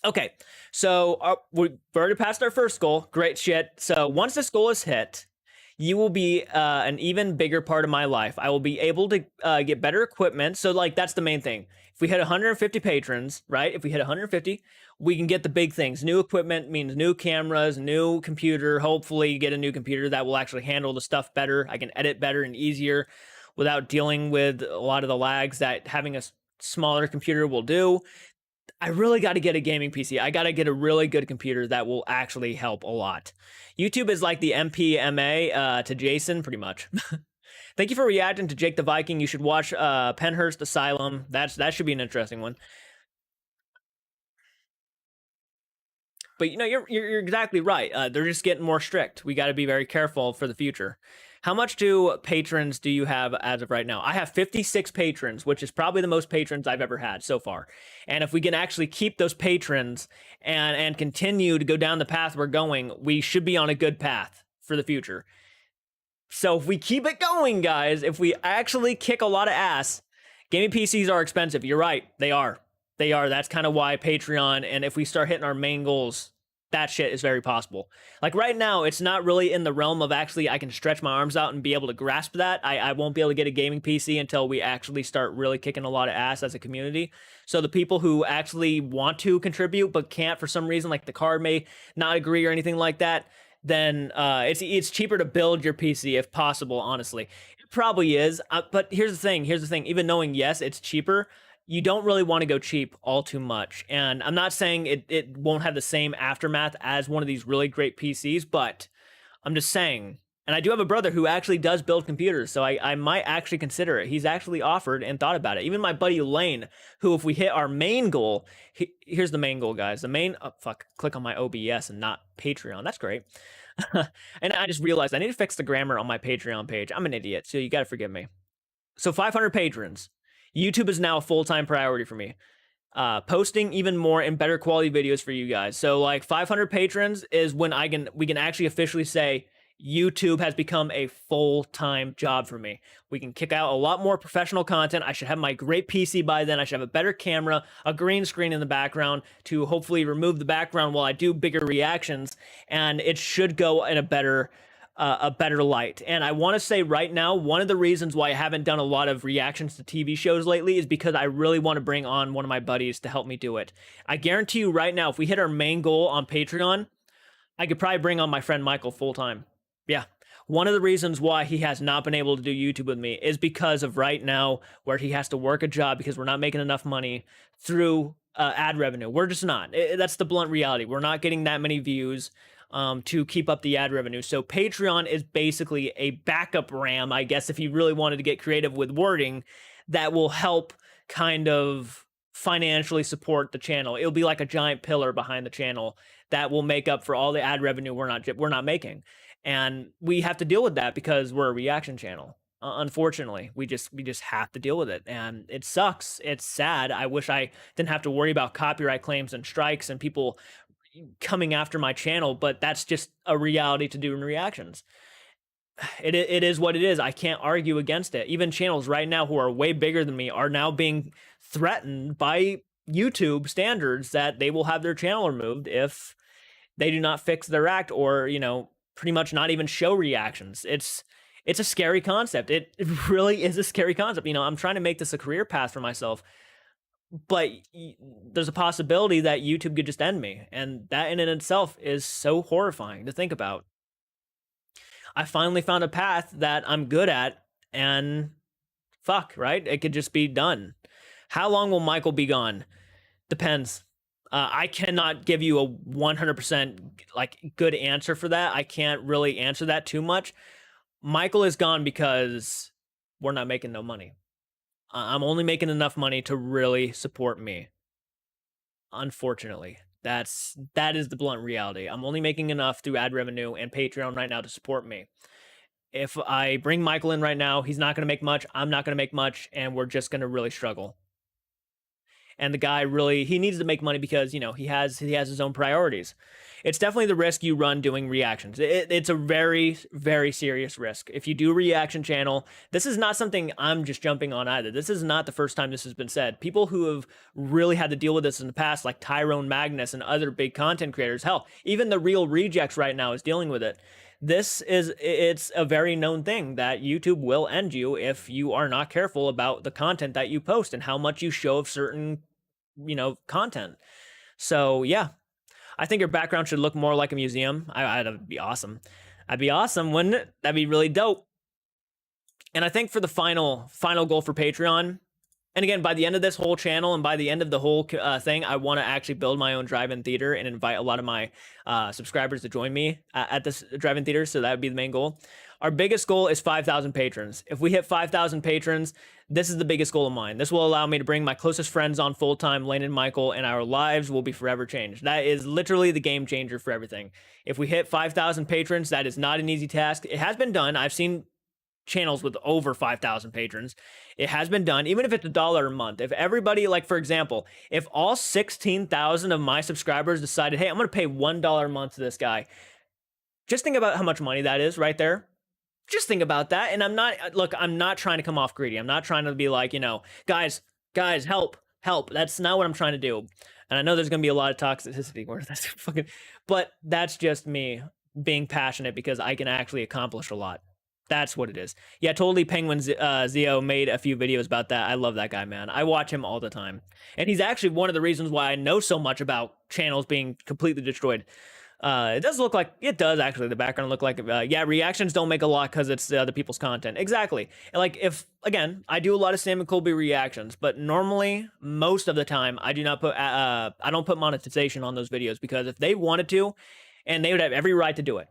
Okay, so we've already passed our first goal. Great shit. So once this goal is hit, you will be an even bigger part of my life. I will be able to get better equipment. So like that's the main thing. If we hit 150 patrons, right? If we hit 150, we can get the big things. New equipment means new cameras, new computer. Hopefully get a new computer that will actually handle the stuff better. I can edit better and easier without dealing with a lot of the lags that having a smaller computer will do. I really got to get a gaming PC. I got to get a really good computer that will actually help a lot. YouTube is like the MPMA to Jason, pretty much. Thank you for reacting to Jake the Viking. You should watch Penhurst Asylum. That should be an interesting one. But you know, you're exactly right. They're just getting more strict. We got to be very careful for the future. How much do patrons do you have as of right now? I have 56 patrons, which is probably the most patrons I've ever had so far. And if we can actually keep those patrons and continue to go down the path we're going, we should be on a good path for the future. So if we keep it going, guys, if we actually kick a lot of ass, gaming PCs are expensive. You're right. They are. They are. That's kind of why Patreon, and if we start hitting our main goals, that shit is very possible. Like right now, it's not really in the realm of actually I can stretch my arms out and be able to grasp that. I won't be able to get a gaming PC until we actually start really kicking a lot of ass as a community. So the people who actually want to contribute but can't for some reason, like the card may not agree or anything like that, then it's cheaper to build your PC if possible, honestly. It probably is. But here's the thing. Even knowing, yes, it's cheaper, you don't really want to go cheap all too much. And I'm not saying it won't have the same aftermath as one of these really great PCs, but I'm just saying. And I do have a brother who actually does build computers, so I might actually consider it. He's actually offered and thought about it. Even my buddy Lane, who, if we hit our main goal, here's the main goal, guys. The main, click on my OBS and not Patreon. That's great. And I just realized I need to fix the grammar on my Patreon page. I'm an idiot, so you got to forgive me. So 500 patrons. YouTube is now a full-time priority for me. Posting even more and better quality videos for you guys. So like 500 patrons is when we can actually officially say YouTube has become a full-time job for me. We can kick out a lot more professional content. I should have my great PC by then. I should have a better camera, a green screen in the background to hopefully remove the background while I do bigger reactions, and it should go in a better light. And I want to say right now, one of the reasons why I haven't done a lot of reactions to TV shows lately is because I really want to bring on one of my buddies to help me do it. I guarantee you right now, if we hit our main goal on Patreon, I could probably bring on my friend Michael full-time. Yeah. One of the reasons why he has not been able to do YouTube with me is because of right now where he has to work a job because we're not making enough money through ad revenue. We're just not. That's the blunt reality. We're not getting that many views to keep up the ad revenue. So Patreon is basically a backup RAM, I guess, if you really wanted to get creative with wording, that will help kind of financially support the channel. It'll be like a giant pillar behind the channel that will make up for all the ad revenue we're not making. And we have to deal with that because we're a reaction channel. Unfortunately, we just have to deal with it, and it sucks. It's sad. I wish I didn't have to worry about copyright claims and strikes and people coming after my channel, but that's just a reality to do in reactions. It is what it is. I can't argue against it. Even channels right now who are way bigger than me are now being threatened by YouTube standards that they will have their channel removed if they do not fix their act, or pretty much not even show reactions. It's a scary concept. It really is a scary concept. I'm trying to make this a career path for myself, but there's a possibility that YouTube could just end me, and that in itself is so horrifying to think about. I finally found a path that I'm good at, and fuck, right? It could just be done. How long will Michael be gone? Depends. I cannot give you a 100% good answer for that. I can't really answer that too much. Michael is gone because we're not making no money. I'm only making enough money to really support me. Unfortunately, that is the blunt reality. I'm only making enough through ad revenue and Patreon right now to support me. If I bring Michael in right now, he's not going to make much. I'm not going to make much, and we're just going to really struggle. And the guy he needs to make money because, he has his own priorities. It's definitely the risk you run doing reactions. It's a very, very serious risk. If you do a reaction channel, this is not something I'm just jumping on either. This is not the first time this has been said. People who have really had to deal with this in the past, like Tyrone Magnus and other big content creators, hell, even the Real Rejects right now is dealing with it. It's a very known thing that YouTube will end you if you are not careful about the content that you post and how much you show of certain, content. So yeah, I think your background should look more like a museum. That'd be awesome. That'd be awesome, wouldn't it? That'd be really dope. And I think for the final goal for Patreon, and again, by the end of this whole channel and by the end of the whole thing, I want to actually build my own drive-in theater and invite a lot of my subscribers to join me at this drive-in theater. So that would be the main goal. Our biggest goal is 5,000 patrons. If we hit 5,000 patrons, this is the biggest goal of mine. This will allow me to bring my closest friends on full-time, Lane and Michael, and our lives will be forever changed. That is literally the game changer for everything. If we hit 5,000 patrons, that is not an easy task. It has been done. I've seen channels with over 5,000 patrons. It has been done, even if it's $1 a month. If everybody, like for example, if all 16,000 of my subscribers decided, hey, I'm going to pay $1 a month to this guy, just think about how much money that is right there. Just think about that. And I'm not trying to come off greedy. I'm not trying to be like, guys, help. That's not what I'm trying to do. And I know there's going to be a lot of toxicity where that's fucking, but that's just me being passionate because I can actually accomplish a lot. That's what it is. Yeah, totally. Penguin Zio made a few videos about that. I love that guy, man. I watch him all the time. And he's actually one of the reasons why I know so much about channels being completely destroyed. It does look like, it does actually, the background look like, yeah, reactions don't make a lot because it's other people's content. Exactly. Like if, again, I do a lot of Sam and Colby reactions, but normally, most of the time, I do not put, I don't put monetization on those videos because if they wanted to, and they would have every right to do it,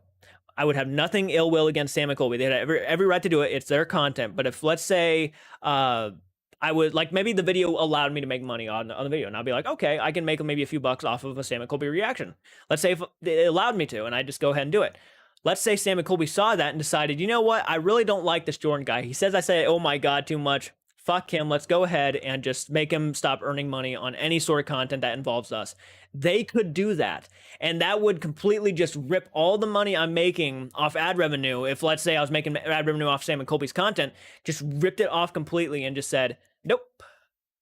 I would have nothing ill will against Sam and Colby. They had every right to do it. It's their content. But if, let's say, I would like maybe the video allowed me to make money on the video, and I'll be like, okay, I can make maybe a few bucks off of a Sam and Colby reaction. Let's say if it allowed me to, and I just go ahead and do it. Let's say Sam and Colby saw that and decided, you know what, I really don't like this Jordan guy. He says I say, oh my god, too much. Fuck him. Let's go ahead and just make him stop earning money on any sort of content that involves us. They could do that. And that would completely just rip all the money I'm making off ad revenue. If let's say I was making ad revenue off Sam and Colby's content, just ripped it off completely and just said, nope,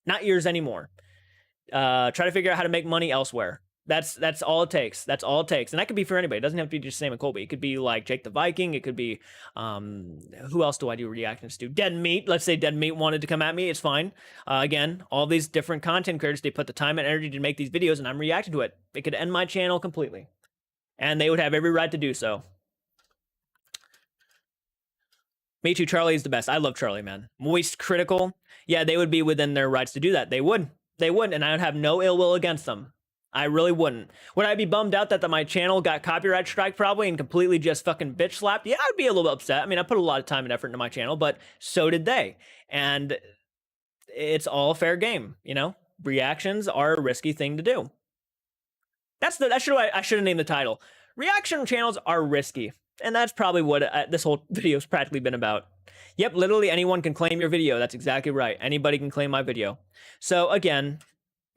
not yours anymore. Try to figure out how to make money elsewhere. That's all it takes. That's all it takes. And that could be for anybody. It doesn't have to be just Sam and Colby. It could be like Jake the Viking. It could be, who else do I do reactions to? Dead Meat. Let's say Dead Meat wanted to come at me. It's fine. Again, all these different content creators, they put the time and energy to make these videos and I'm reacting to it. It could end my channel completely. And they would have every right to do so. Me too. Charlie is the best. I love Charlie, man. Moist Critical. Yeah, they would be within their rights to do that. They would. They would. And I would have no ill will against them. I really wouldn't. Would I be bummed out that my channel got copyright strike probably and completely just fucking bitch slapped? Yeah, I'd be a little upset. I mean, I put a lot of time and effort into my channel, but so did they. And it's all fair game, Reactions are a risky thing to do. I should have named the title. Reaction channels are risky. And that's probably what this whole video's practically been about. Yep, literally anyone can claim your video. That's exactly right. Anybody can claim my video. So again,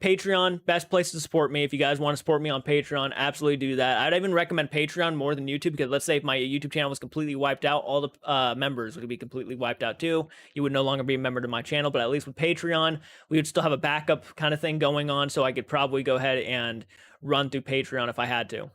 Patreon, best place to support me. If you guys want to support me on Patreon, absolutely do that. I'd even recommend Patreon more than YouTube because let's say if my YouTube channel was completely wiped out, all the members would be completely wiped out too. You would no longer be a member to my channel, but at least with Patreon, we would still have a backup kind of thing going on, so I could probably go ahead and run through Patreon if I had to.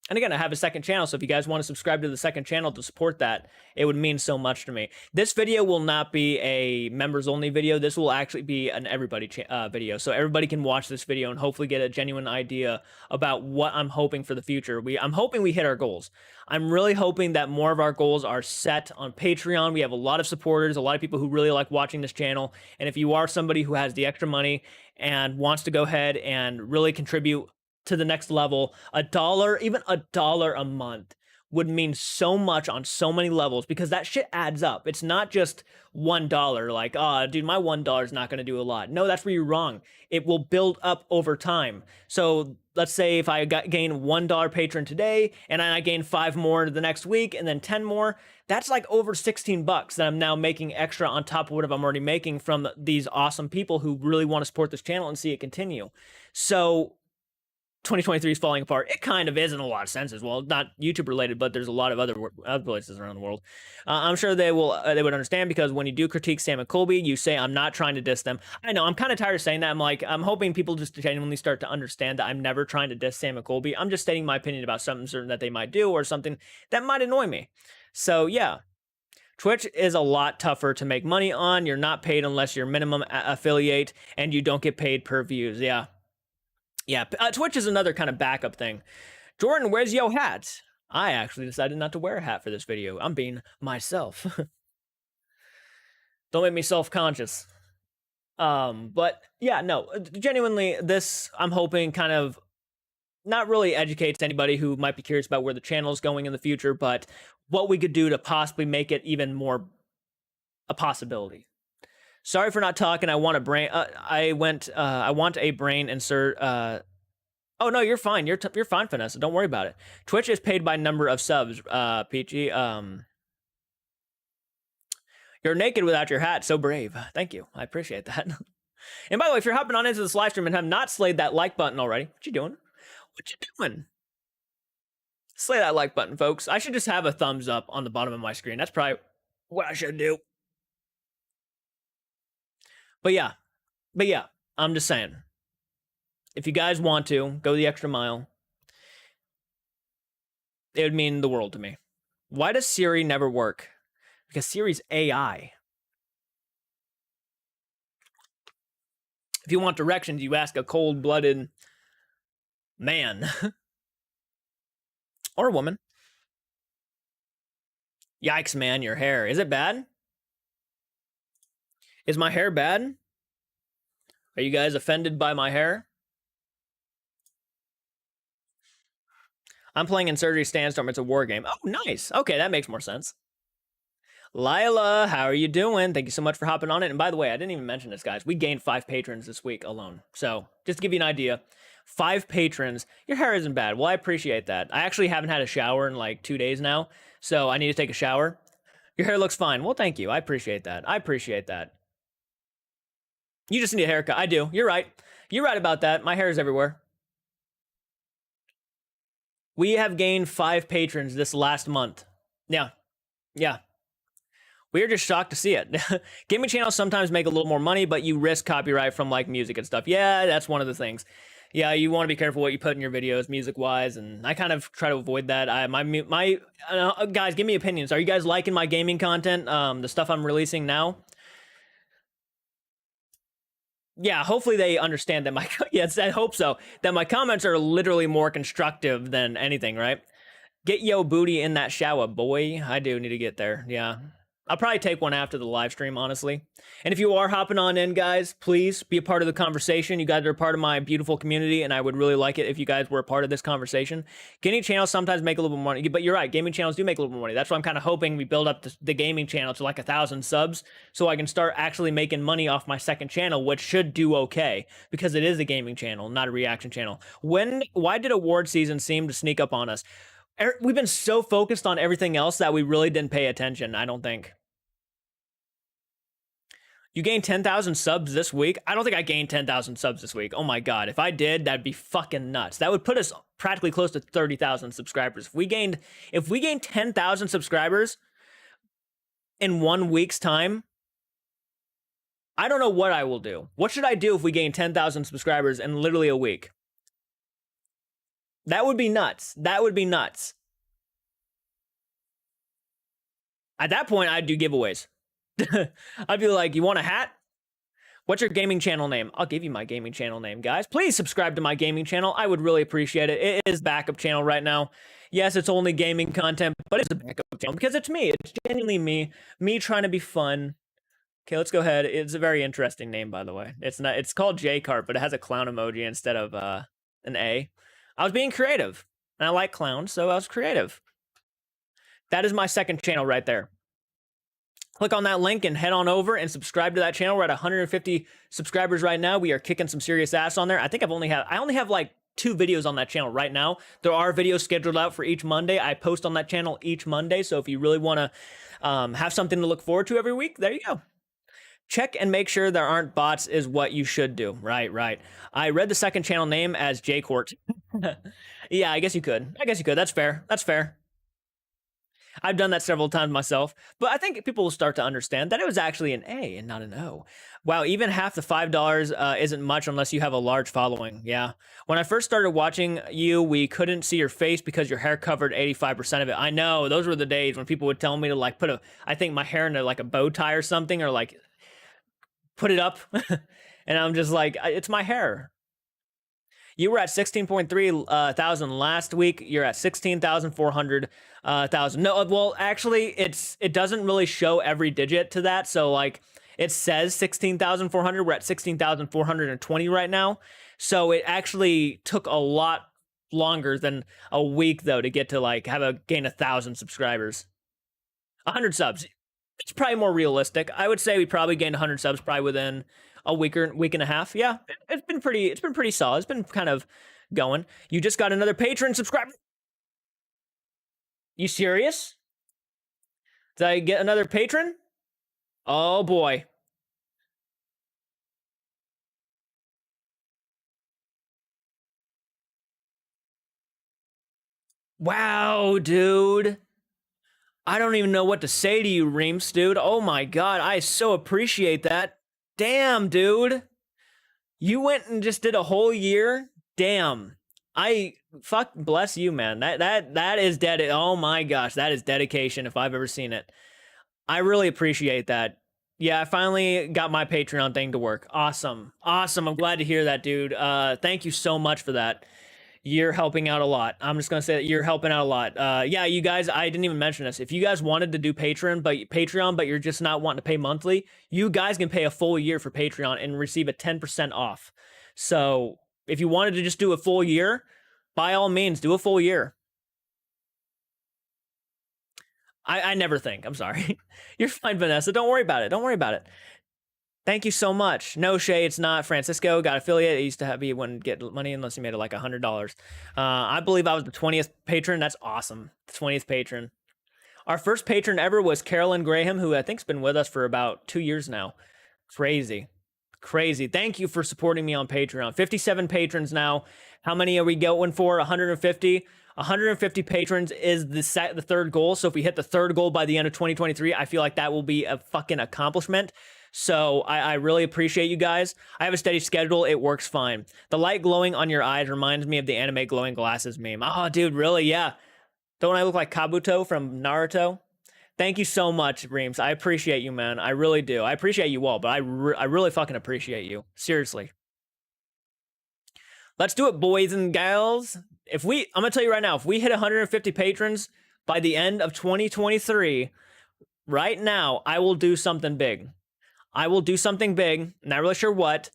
And again, I have a second channel, so if you guys want to subscribe to the second channel to support that, it would mean so much to me. This video will not be a members-only video. This will actually be an everybody video, so everybody can watch this video and hopefully get a genuine idea about what I'm hoping for the future. I'm hoping we hit our goals. I'm really hoping that more of our goals are set on Patreon. We have a lot of supporters, a lot of people who really like watching this channel, and if you are somebody who has the extra money and wants to go ahead and really contribute to the next level, $1, even $1 a month would mean so much on so many levels because that shit adds up. It's not just $1 like, oh, dude, my $1 is not going to do a lot. No, that's where you're wrong. It will build up over time. So let's say if I gain $1 patron today and I gain 5 more the next week and then 10 more, that's like over 16 bucks that I'm now making extra on top of what I'm already making from these awesome people who really want to support this channel and see it continue. So 2023 is falling apart. It kind of is in a lot of senses. Well, not YouTube related, but there's a lot of other places around the world. I'm sure they would understand because when you do critique Sam and Colby, you say I'm not trying to diss them. I know I'm kind of tired of saying that. I'm hoping people just genuinely start to understand that I'm never trying to diss Sam and Colby. I'm just stating my opinion about something certain that they might do or something that might annoy me. So yeah. Twitch is a lot tougher to make money on. You're not paid unless you're minimum affiliate and you don't get paid per views. Yeah. Yeah, Twitch is another kind of backup thing. Jordan, where's yo hat? I actually decided not to wear a hat for this video. I'm being myself. Don't make me self-conscious. But yeah, no, genuinely, this, I'm hoping, kind of not really educates anybody who might be curious about where the channel is going in the future, but what we could do to possibly make it even more a possibility. Sorry for not talking. I want a brain. I want a brain insert. Oh no, you're fine. You're fine, Vanessa. Don't worry about it. Twitch is paid by number of subs. Peachy. You're naked without your hat. So brave. Thank you. I appreciate that. And by the way, if you're hopping on into this live stream and have not slayed that like button already, what you doing? What you doing? Slay that like button, folks. I should just have a thumbs up on the bottom of my screen. That's probably what I should do. But yeah, I'm just saying. If you guys want to go the extra mile, it would mean the world to me. Why does Siri never work? Because Siri's AI. If you want directions, you ask a cold-blooded man or woman. Yikes, man, your hair. Is it bad? Is my hair bad? Are you guys offended by my hair? I'm playing Insurgery Sandstorm. It's a war game. Oh, nice. Okay, that makes more sense. Lila, how are you doing? Thank you so much for hopping on it. And by the way, I didn't even mention this, guys. We gained 5 patrons this week alone. So just to give you an idea, 5 patrons. Your hair isn't bad. Well, I appreciate that. I actually haven't had a shower in like 2 days now, so I need to take a shower. Your hair looks fine. Well, thank you. I appreciate that. I appreciate that. You just need a haircut. I do. You're right. You're right about that. My hair is everywhere. We have gained 5 patrons this last month. Yeah. Yeah. We are just shocked to see it. Gaming channels sometimes make a little more money, but you risk copyright from like music and stuff. Yeah, that's one of the things. Yeah, you want to be careful what you put in your videos, music-wise, and I kind of try to avoid that. Guys, give me opinions. Are you guys liking my gaming content? The stuff I'm releasing now. Yeah, hopefully they understand that my yes, I hope so. That my comments are literally more constructive than anything, right? Get yo booty in that shower, boy. I do need to get there. Yeah. I'll probably take one after the live stream, honestly. And if you are hopping on in, guys, please be a part of the conversation. You guys are a part of my beautiful community, and I would really like it if you guys were a part of this conversation. Gaming channels sometimes make a little bit more money, but you're right. Gaming channels do make a little more money. That's why I'm kind of hoping we build up the gaming channel to like 1,000 subs so I can start actually making money off my second channel, which should do okay because it is a gaming channel, not a reaction channel. Why did award season seem to sneak up on us? We've been so focused on everything else that we really didn't pay attention, I don't think. You gained 10,000 subs this week? I don't think I gained 10,000 subs this week. Oh my god, if I did, that'd be fucking nuts. That would put us practically close to 30,000 subscribers. If we gained 10,000 subscribers in 1 week's time, I don't know what I will do. What should I do if we gain 10,000 subscribers in literally a week? That would be nuts. That would be nuts. At that point, I'd do giveaways. I'd be like, you want a hat? What's your gaming channel name? I'll give you my gaming channel name, guys. Please subscribe to my gaming channel. I would really appreciate it. It is backup channel right now. Yes, it's only gaming content, but it's a backup channel because it's me. It's genuinely me trying to be fun. Okay, let's go ahead. It's a very interesting name, by the way. It's called JCARTS, but it has a clown emoji instead of an A. I was being creative, and I like clowns, so I was creative. That is my second channel right there. Click on that link and head on over and subscribe to that channel. We're at 150 subscribers right now. We are kicking some serious ass on there. I think I only have like 2 videos on that channel right now. There are videos scheduled out for each Monday. I post on that channel each Monday. So if you really want to have something to look forward to every week, there you go. Check and make sure there aren't bots is what you should do. Right. I read the second channel name as JCARTS. Yeah, I guess you could. That's fair. I've done that several times myself, but I think people will start to understand that it was actually an A and not an O. Wow, even half the $5 isn't much unless you have a large following. Yeah. When I first started watching you, we couldn't see your face because your hair covered 85% of it. I know, those were the days when people would tell me to like put I think my hair in like a bow tie or something, or like put it up. And I'm just like, it's my hair. You were at 16.3 thousand last week. You're at 16,400 thousand. No, well, actually, it doesn't really show every digit to that. So like, it says 16,400. We're at 16,420 right now. So it actually took a lot longer than a week though to get to like gain 1,000 subscribers. 100 subs. It's probably more realistic. I would say we probably gained 100 subs probably within a week and a half. Yeah, it's been pretty solid. It's been kind of going. You just got another patron subscriber. You serious? Did I get another patron? Oh boy. Wow, dude. I don't even know what to say to you, Reams, dude. Oh my god, I so appreciate that. Damn, dude. You went and just did a whole year? Damn. I fuck bless you, man. That is oh my gosh, that is dedication if I've ever seen it. I really appreciate that. Yeah, I finally got my Patreon thing to work. Awesome. Awesome. I'm glad to hear that, dude. Thank you so much for that. You're helping out a lot. I'm just gonna say that you're helping out a lot. Yeah, you guys, I didn't even mention this. If you guys wanted to do Patreon, but you're just not wanting to pay monthly, you guys can pay a full year for Patreon and receive a 10% off. So if you wanted to just do a full year, by all means, do a full year. I never think. I'm sorry. You're fine, Vanessa. Don't worry about it. Don't worry about it. Thank you so much. No, Shay, it's not. Francisco got affiliate. It used to have he wouldn't get money unless he made it like $100. I believe I was the 20th patron. That's awesome. The 20th patron. Our first patron ever was Carolyn Graham, who I think's been with us for about 2 years now. Crazy. Crazy. Thank you for supporting me on Patreon. 57 patrons now. How many are we going for? 150. 150 patrons is the third goal. So if we hit the third goal by the end of 2023, I feel like that will be a fucking accomplishment. So I really appreciate you guys. I have a steady schedule. It works fine. The light glowing on your eyes reminds me of the anime glowing glasses meme. Oh, dude, really? Yeah. Don't I look like Kabuto from Naruto? Thank you so much, Reams. I appreciate you, man. I really do. I appreciate you all, but I really fucking appreciate you. Seriously. Let's do it, boys and gals. I'm gonna tell you right now, if we hit 150 patrons by the end of 2023, right now, I will do something big. I will do something big. Not really sure what,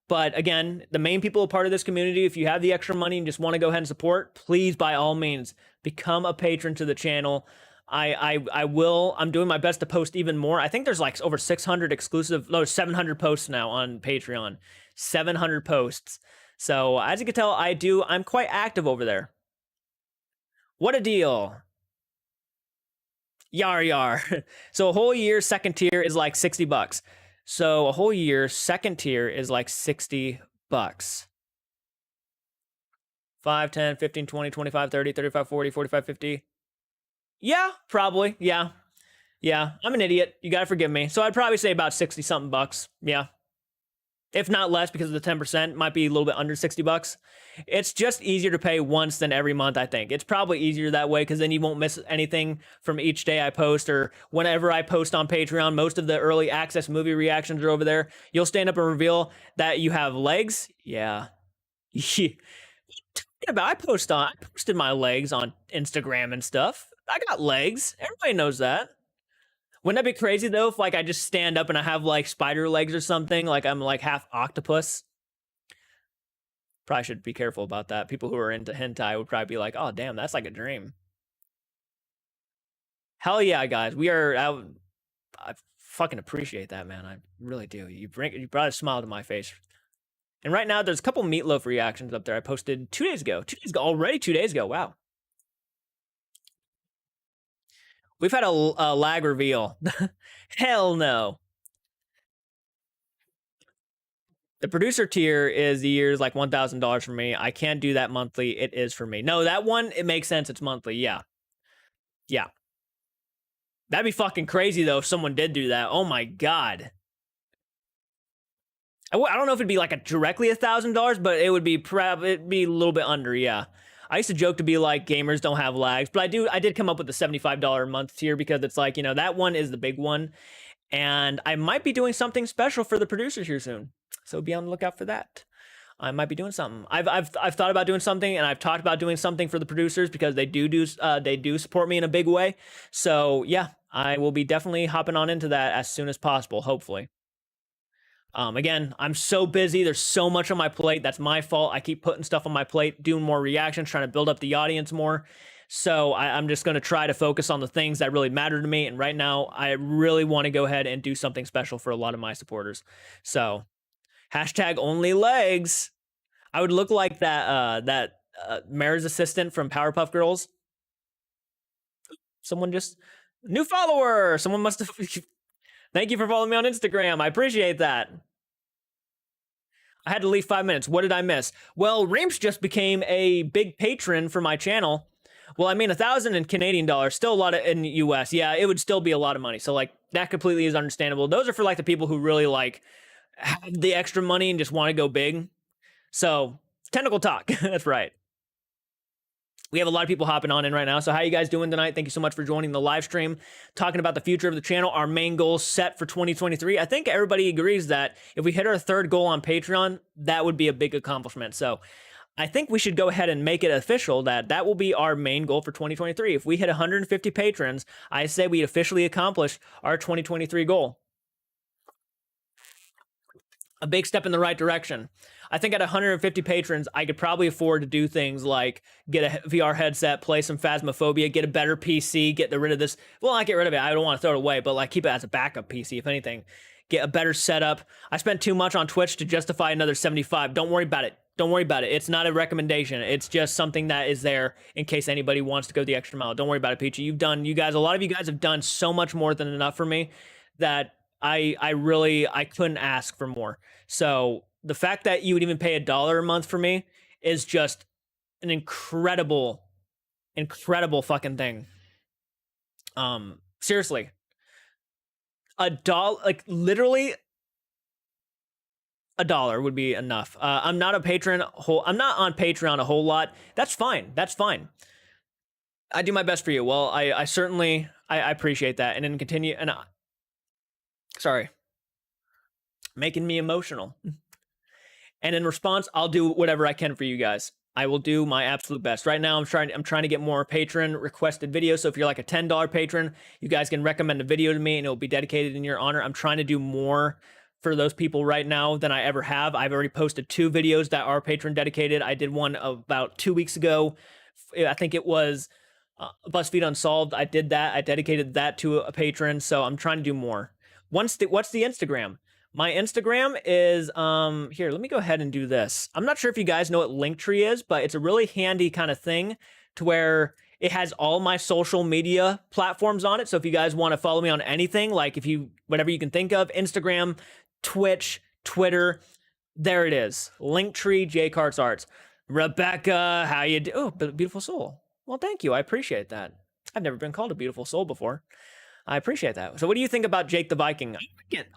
but again, the main people a part of this community, if you have the extra money and just want to go ahead and support, please, by all means, become a patron to the channel. I will. I'm doing my best to post even more. I think there's like over 600 exclusive, no, 700 posts now on Patreon. 700 posts. So as you can tell, I'm quite active over there. What a deal. Yar yar. So a whole year second tier is like $60. So a whole year second tier is like $60. 5, 10, 15, 20, 25, 30, 35, 40, 45, 50. Yeah, probably. Yeah. Yeah, I'm an idiot. You gotta forgive me. So I'd probably say about 60 something bucks. Yeah. If not less, because of the 10%, might be a little bit under $60. It's just easier to pay once than every month, I think. It's probably easier that way because then you won't miss anything from each day I post or whenever I post on Patreon. Most of the early access movie reactions are over there. You'll stand up and reveal that you have legs. Yeah. I posted my legs on Instagram and stuff. I got legs. Everybody knows that. Wouldn't that be crazy though if like I just stand up and I have like spider legs or something, like I'm like half octopus? Probably should be careful about that. People who are into hentai would probably be like, "Oh damn, that's like a dream." Hell yeah, guys. I fucking appreciate that, man. I really do. You brought a smile to my face. And right now there's a couple meatloaf reactions up there I posted 2 days ago. 2 days ago already. 2 days ago. Wow. We've had a lag reveal. Hell no. The producer tier is the year's like $1,000 for me. I can't do that monthly. It is for me. No, that one, it makes sense. It's monthly. Yeah. Yeah. That'd be fucking crazy though if someone did do that. Oh my God. I don't know if it'd be like directly $1,000, but it would be it'd be a little bit under. Yeah. I used to joke to be like gamers don't have lags, but I did come up with the $75 a month tier because it's like, that one is the big one. And I might be doing something special for the producers here soon. So be on the lookout for that. I might be doing something. I've thought about doing something, and I've talked about doing something for the producers because they do support me in a big way. So yeah, I will be definitely hopping on into that as soon as possible, hopefully. Again, I'm so busy. There's so much on my plate. That's my fault. I keep putting stuff on my plate, doing more reactions, trying to build up the audience more. So I'm just going to try to focus on the things that really matter to me. And right now, I really want to go ahead and do something special for a lot of my supporters. So hashtag only legs. I would look like that Mare's assistant from Powerpuff Girls. Someone just new follower. Someone must have. Thank you for following me on Instagram. I appreciate that. I had to leave 5 minutes. What did I miss? Well, Reams just became a big patron for my channel. Well, I mean, 1,000 in Canadian dollars, still a lot in US. Yeah, it would still be a lot of money. So like that completely is understandable. Those are for like the people who really like have the extra money and just want to go big. So technical talk. That's right. We have a lot of people hopping on in right now. So how you guys doing tonight? Thank you so much for joining the live stream, talking about the future of the channel, our main goals set for 2023. I think everybody agrees that if we hit our third goal on Patreon, that would be a big accomplishment. So I think we should go ahead and make it official that that will be our main goal for 2023. If we hit 150 patrons, I say we officially accomplished our 2023 goal. A big step in the right direction. I think at 150 patrons, I could probably afford to do things like get a VR headset, play some Phasmophobia, get a better PC, get rid of this. Well, not get rid of it. I don't want to throw it away, but like keep it as a backup PC, if anything. Get a better setup. I spent too much on Twitch to justify another 75. Don't worry about it. Don't worry about it. It's not a recommendation. It's just something that is there in case anybody wants to go the extra mile. Don't worry about it, Peachy. A lot of you guys have done so much more than enough for me that I couldn't ask for more. So the fact that you would even pay $1 a month for me is just an incredible fucking thing. Seriously, $1, like literally $1 would be enough. I'm not on Patreon a whole lot. That's fine. I do my best for you. Well, I certainly appreciate that. And then continue. And sorry, making me emotional. And in response, I'll do whatever I can for you guys. I will do my absolute best. Right now, I'm trying to get more patron requested videos. So if you're like a $10 patron, you guys can recommend a video to me and it'll be dedicated in your honor. I'm trying to do more for those people right now than I ever have. I've already posted 2 videos that are patron dedicated. I did one about 2 weeks ago. I think it was BuzzFeed Unsolved. I did that. I dedicated that to a patron. So I'm trying to do more. What's the Instagram? My Instagram is, here, let me go ahead and do this. I'm not sure if you guys know what Linktree is, but it's a really handy kind of thing to where it has all my social media platforms on it. So if you guys want to follow me on anything, like whatever you can think of, Instagram, Twitch, Twitter, there it is. Linktree, JCARTS Arts. Rebecca, how you do? Oh, beautiful soul. Well, thank you. I appreciate that. I've never been called a beautiful soul before. I appreciate that. So what do you think about Jake the Viking?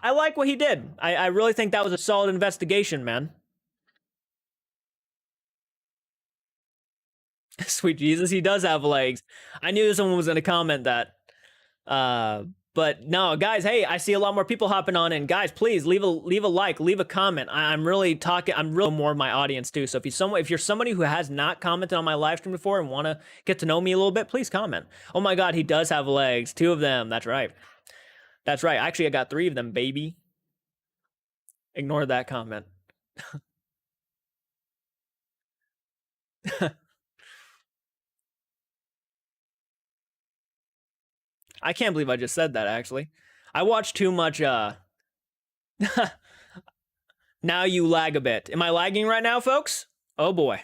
I like what he did. I really think that was a solid investigation, man. Sweet Jesus, he does have legs. I knew someone was going to comment that. But no, guys, hey, I see a lot more people hopping on in. Guys, please leave a like, leave a comment. I'm really more of my audience too. So if you're somebody who has not commented on my live stream before and want to get to know me a little bit, please comment. Oh my God, he does have legs. 2 of them. That's right. Actually, I got 3 of them, baby. Ignore that comment. I can't believe I just said that, actually. I watch too much, Now you lag a bit. Am I lagging right now, folks? Oh boy.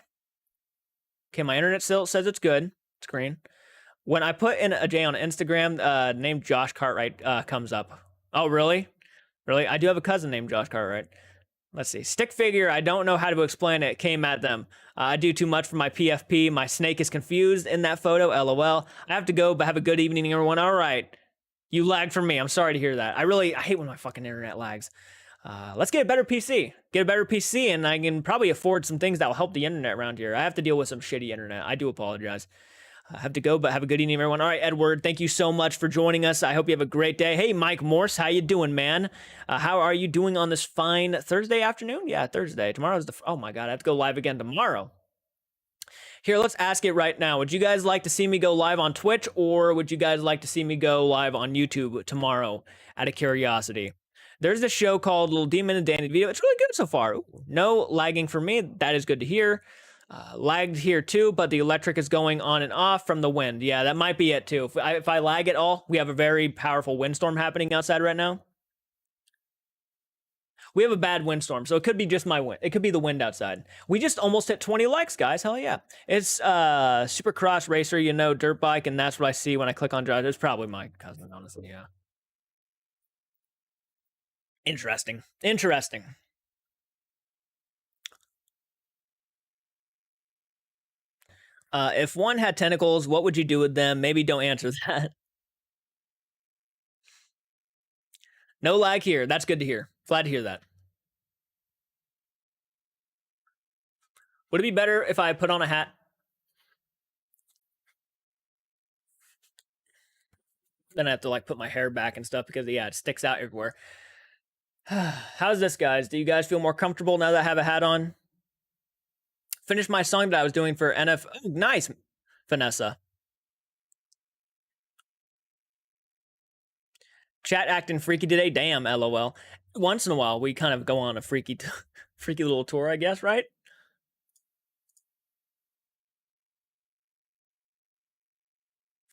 Okay, my internet still says it's good. It's green. When I put in a J on Instagram, name Josh Cartwright comes up. Oh, really? Really? I do have a cousin named Josh Cartwright. Let's see. Stick figure, I don't know how to explain it. Came at them. I do too much for my PFP. My snake is confused in that photo. LOL. I have to go, but have a good evening, everyone. All right. You lagged for me. I'm sorry to hear that. I hate when my fucking internet lags. Let's get a better PC. Get a better PC, and I can probably afford some things that will help the internet around here. I have to deal with some shitty internet. I do apologize. I have to go, but have a good evening, everyone. All right, Edward, thank you so much for joining us. I hope you have a great day. Hey, Mike Morse, how you doing, man? How are you doing on this fine Thursday afternoon? Yeah, Thursday. Tomorrow's oh my God, I have to go live again tomorrow. Here, let's ask it right now. Would you guys like to see me go live on Twitch, or would you guys like to see me go live on YouTube tomorrow out of curiosity? There's a show called Little Demon and Danny DeVito. It's really good so far. Ooh, no lagging for me. That is good to hear. Lagged here too, but the electric is going on and off from the wind. Yeah, that might be it too. If I lag at all, we have a very powerful windstorm happening outside right now. We have a bad windstorm, so it could be just my wind. It could be the wind outside. We just almost hit 20 likes, guys. Hell yeah. It's Supercross Racer, dirt bike, and that's what I see when I click on drive. It's probably my cousin, honestly, yeah. Interesting. Interesting. If one had tentacles, what would you do with them? Maybe don't answer that. No lag here. That's good to hear. Glad to hear that. Would it be better if I put on a hat? Then I have to like put my hair back and stuff because yeah, it sticks out everywhere. How's this, guys? Do you guys feel more comfortable now that I have a hat on? Finished my song that I was doing for NF. Oh, nice, Vanessa. Chat acting freaky today. Damn, lol. Once in a while, we kind of go on a freaky little tour, I guess, right?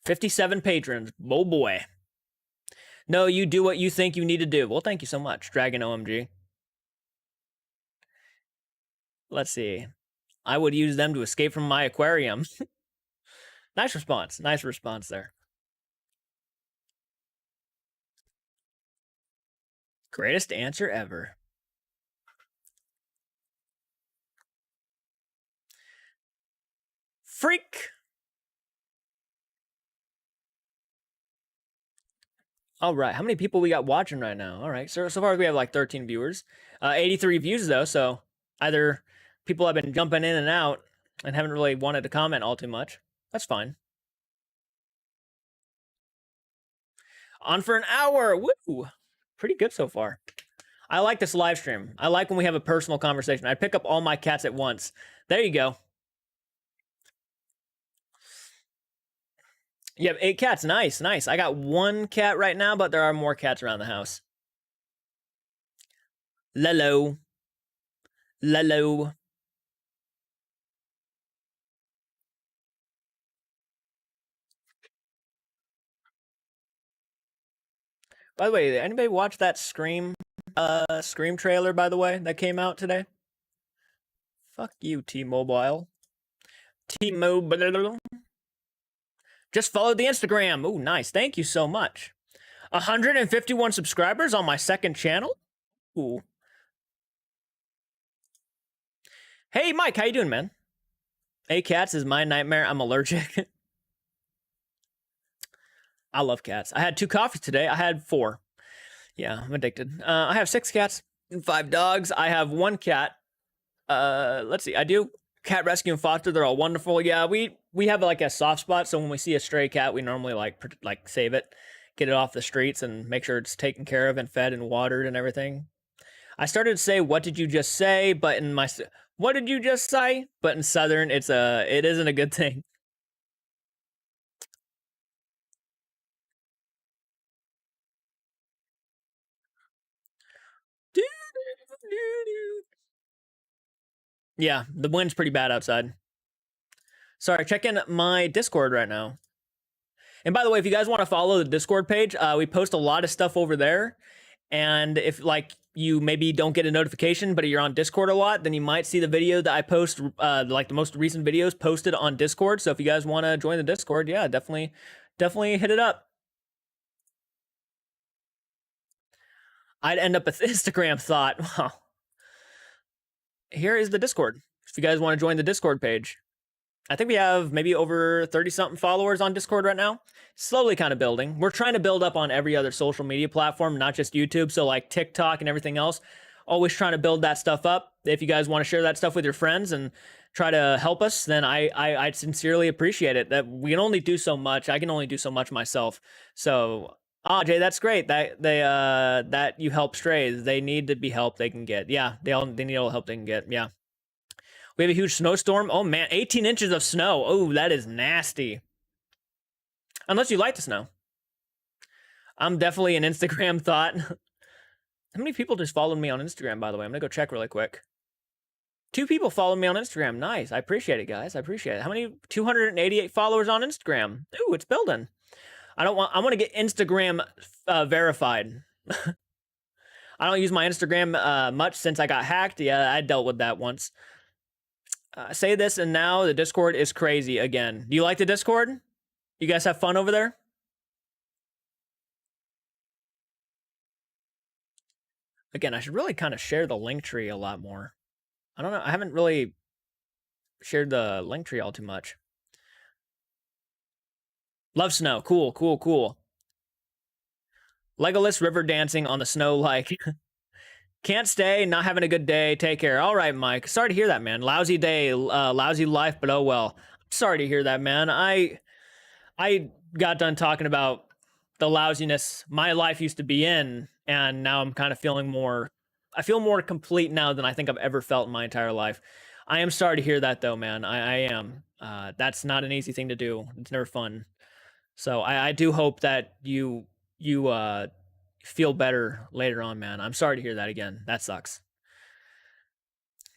$57 patrons. Oh boy. No, you do what you think you need to do. Well, thank you so much, Dragon OMG. Let's see. I would use them to escape from my aquarium. Nice response. Nice response there. Greatest answer ever. Freak. All right, how many people we got watching right now? All right, so far we have like 13 viewers, 83 views though. So either people have been jumping in and out and haven't really wanted to comment all too much. That's fine. On for an hour. Woo! Pretty good so far. I like this live stream. I like when we have a personal conversation. I pick up all my cats at once. There you go. You have 8 cats. Nice, nice. I got 1 cat right now, but there are more cats around the house. Lelo. Lelo. By the way, did anybody watch that Scream trailer, by the way, that came out today? Fuck you, T-Mobile. T-Mobile. Just followed the Instagram. Ooh, nice. Thank you so much. 151 subscribers on my second channel. Ooh. Hey, Mike, how you doing, man? 8 cats is my nightmare. I'm allergic. I love cats. I had 2 coffees today. I had 4. Yeah, I'm addicted. I have 6 cats and 5 dogs. I have 1 cat. Let's see. I do cat rescue and foster. They're all wonderful. Yeah, we have like a soft spot. So when we see a stray cat, we normally like save it, get it off the streets, and make sure it's taken care of and fed and watered and everything. I started to say, "What did you just say?" But in my "What did you just say?" But in Southern, it isn't a good thing. Yeah, the wind's pretty bad outside. Sorry, check in my Discord right now. And by the way, if you guys want to follow the Discord page, we post a lot of stuff over there. And if like you maybe don't get a notification, but you're on Discord a lot, then you might see the video that I post, like the most recent videos posted on Discord. So if you guys want to join the Discord, yeah, definitely hit it up. I'd end up with Instagram thought. Wow. Here is the Discord. If you guys want to join the Discord page. I think we have maybe over 30-something followers on Discord right now. Slowly kind of building. We're trying to build up on every other social media platform, not just YouTube. So like TikTok and everything else. Always trying to build that stuff up. If you guys want to share that stuff with your friends and try to help us, then I sincerely appreciate it. That we can only do so much. I can only do so much myself. So, Jay, that's great. That you help strays. They need to be helped they can get. Yeah, they need all the help they can get. Yeah. We have a huge snowstorm. Oh, man, 18 inches of snow. Oh, that is nasty. Unless you like the snow. I'm definitely an Instagram thought. How many people just followed me on Instagram, by the way? I'm going to go check really quick. 2 people followed me on Instagram. Nice. I appreciate it, guys. I appreciate it. How many? 288 followers on Instagram. Ooh, it's building. I want to get Instagram verified. I don't use my Instagram much since I got hacked. Yeah, I dealt with that once. Say this and now the Discord is crazy again. Do you like the Discord? You guys have fun over there? Again, I should really kind of share the link tree a lot more. I don't know. I haven't really shared the link tree all too much. Love snow. Cool, cool, cool. Legolas river dancing on the snow like can't stay, not having a good day. Take care. All right, Mike. Sorry to hear that, man. Lousy day, lousy life, but oh well. I'm sorry to hear that, man. I got done talking about the lousiness my life used to be in, and now I'm kind of feeling more. I feel more complete now than I think I've ever felt in my entire life. I am sorry to hear that, though, man. I am. That's not an easy thing to do. It's never fun. So I do hope that you feel better later on, man. I'm sorry to hear that again. That sucks.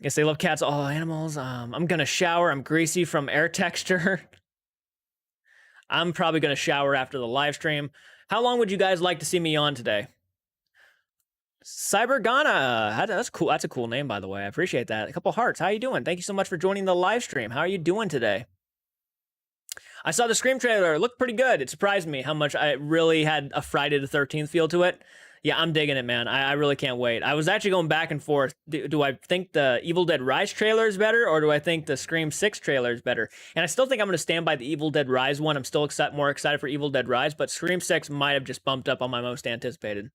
Guess they love cats, all animals. I'm gonna shower. I'm greasy from air texture. I'm probably gonna shower after the live stream. How long would you guys like to see me on today? Cybergana, that's cool. That's a cool name, by the way. I appreciate that. A couple hearts. How you doing? Thank you so much for joining the live stream. How are you doing today? I saw the Scream trailer. It looked pretty good. It surprised me how much I really had a Friday the 13th feel to it. Yeah, I'm digging it, man. I really can't wait. I was actually going back and forth. Do I think the Evil Dead Rise trailer is better, or do I think the Scream 6 trailer is better? And I still think I'm going to stand by the Evil Dead Rise one. I'm still more excited for Evil Dead Rise, but Scream 6 might have just bumped up on my most anticipated.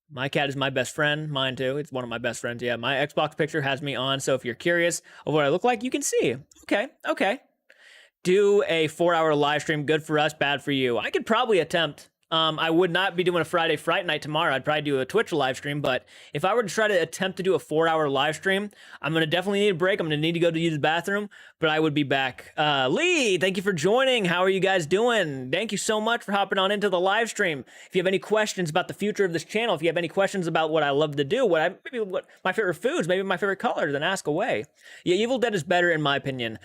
My cat is my best friend. Mine too. It's one of my best friends. Yeah, my Xbox picture has me on, so if you're curious of what I look like, you can see. Okay. Do a 4-hour live stream. Good for us, bad for you. I could probably attempt. I would not be doing a Friday Fright Night tomorrow. I'd probably do a Twitch live stream, but if I were to try to attempt to do a 4-hour live stream, I'm going to definitely need a break. I'm going to need to go to use the bathroom, but I would be back. Lee, thank you for joining. How are you guys doing? Thank you so much for hopping on into the live stream. If you have any questions about the future of this channel, if you have any questions about what I love to do, maybe what my favorite foods, maybe my favorite colors, then ask away. Yeah, Evil Dead is better in my opinion.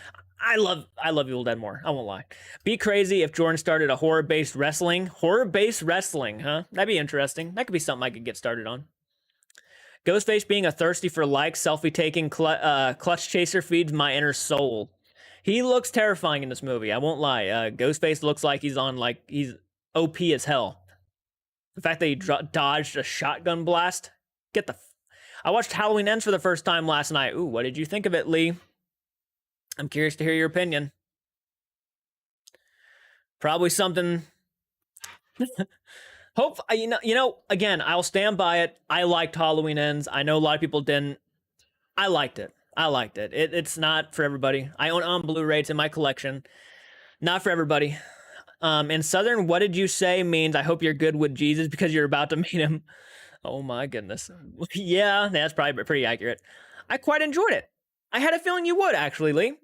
I love Evil Dead more. I won't lie. Be crazy if Jordan started a horror-based wrestling. Horror-based wrestling, huh? That'd be interesting. That could be something I could get started on. Ghostface being a thirsty for likes, selfie-taking clutch chaser feeds my inner soul. He looks terrifying in this movie. I won't lie. Ghostface looks like he's OP as hell. The fact that he dodged a shotgun blast. I watched Halloween Ends for the first time last night. Ooh, what did you think of it, Lee? I'm curious to hear your opinion. Probably something. Again, I'll stand by it. I liked Halloween Ends. I know a lot of people didn't. I liked it. It's not for everybody. I own on Blu-ray. It's in my collection. Not for everybody. In Southern, what did you say means I hope you're good with Jesus because you're about to meet him. Oh my goodness. Yeah, that's probably pretty accurate. I quite enjoyed it. I had a feeling you would, actually, Lee.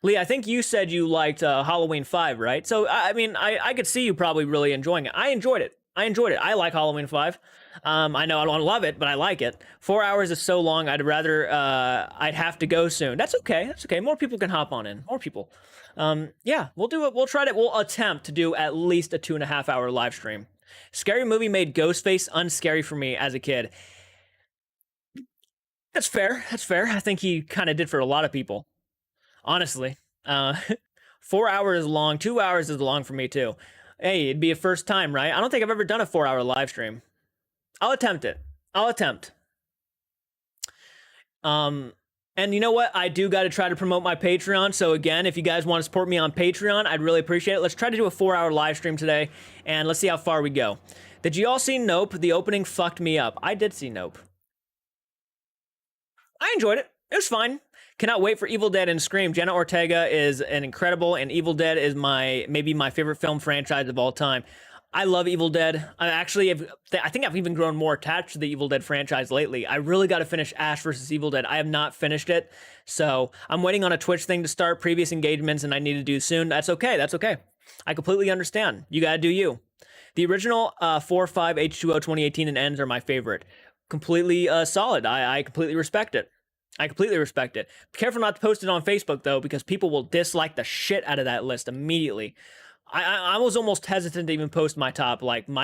Lee, I think you said you liked Halloween 5, right? So, I mean, I could see you probably really enjoying it. I enjoyed it. I like Halloween 5. I know I don't love it, but I like it. 4 hours is so long, I'd have to go soon. That's okay. More people can hop on in. More people. Yeah, we'll do it. We'll attempt to do at least a 2.5-hour live stream. Scary Movie made Ghostface unscary for me as a kid. That's fair. I think he kind of did for a lot of people. Honestly. 4 hours is long. 2 hours is long for me, too. Hey, it'd be a first time, right? I don't think I've ever done a 4-hour live stream. I'll attempt it. And you know what? I do got to try to promote my Patreon. So again, if you guys want to support me on Patreon, I'd really appreciate it. Let's try to do a 4-hour live stream today, and let's see how far we go. Did you all see Nope? The opening fucked me up. I did see Nope. I enjoyed it. It was fine. Cannot wait for Evil Dead and Scream. Jenna Ortega is an incredible, and Evil Dead is maybe my favorite film franchise of all time. I love Evil Dead. I think I've even grown more attached to the Evil Dead franchise lately. I really got to finish Ash vs. Evil Dead. I have not finished it, so I'm waiting on a Twitch thing to start, previous engagements, and I need to do soon. That's okay. I completely understand. You gotta do you. The original 4-5 H2O 2018 and Ends are my favorite. Completely solid. I completely respect it. Be careful not to post it on Facebook, though, because people will dislike the shit out of that list immediately. I was almost hesitant to even post my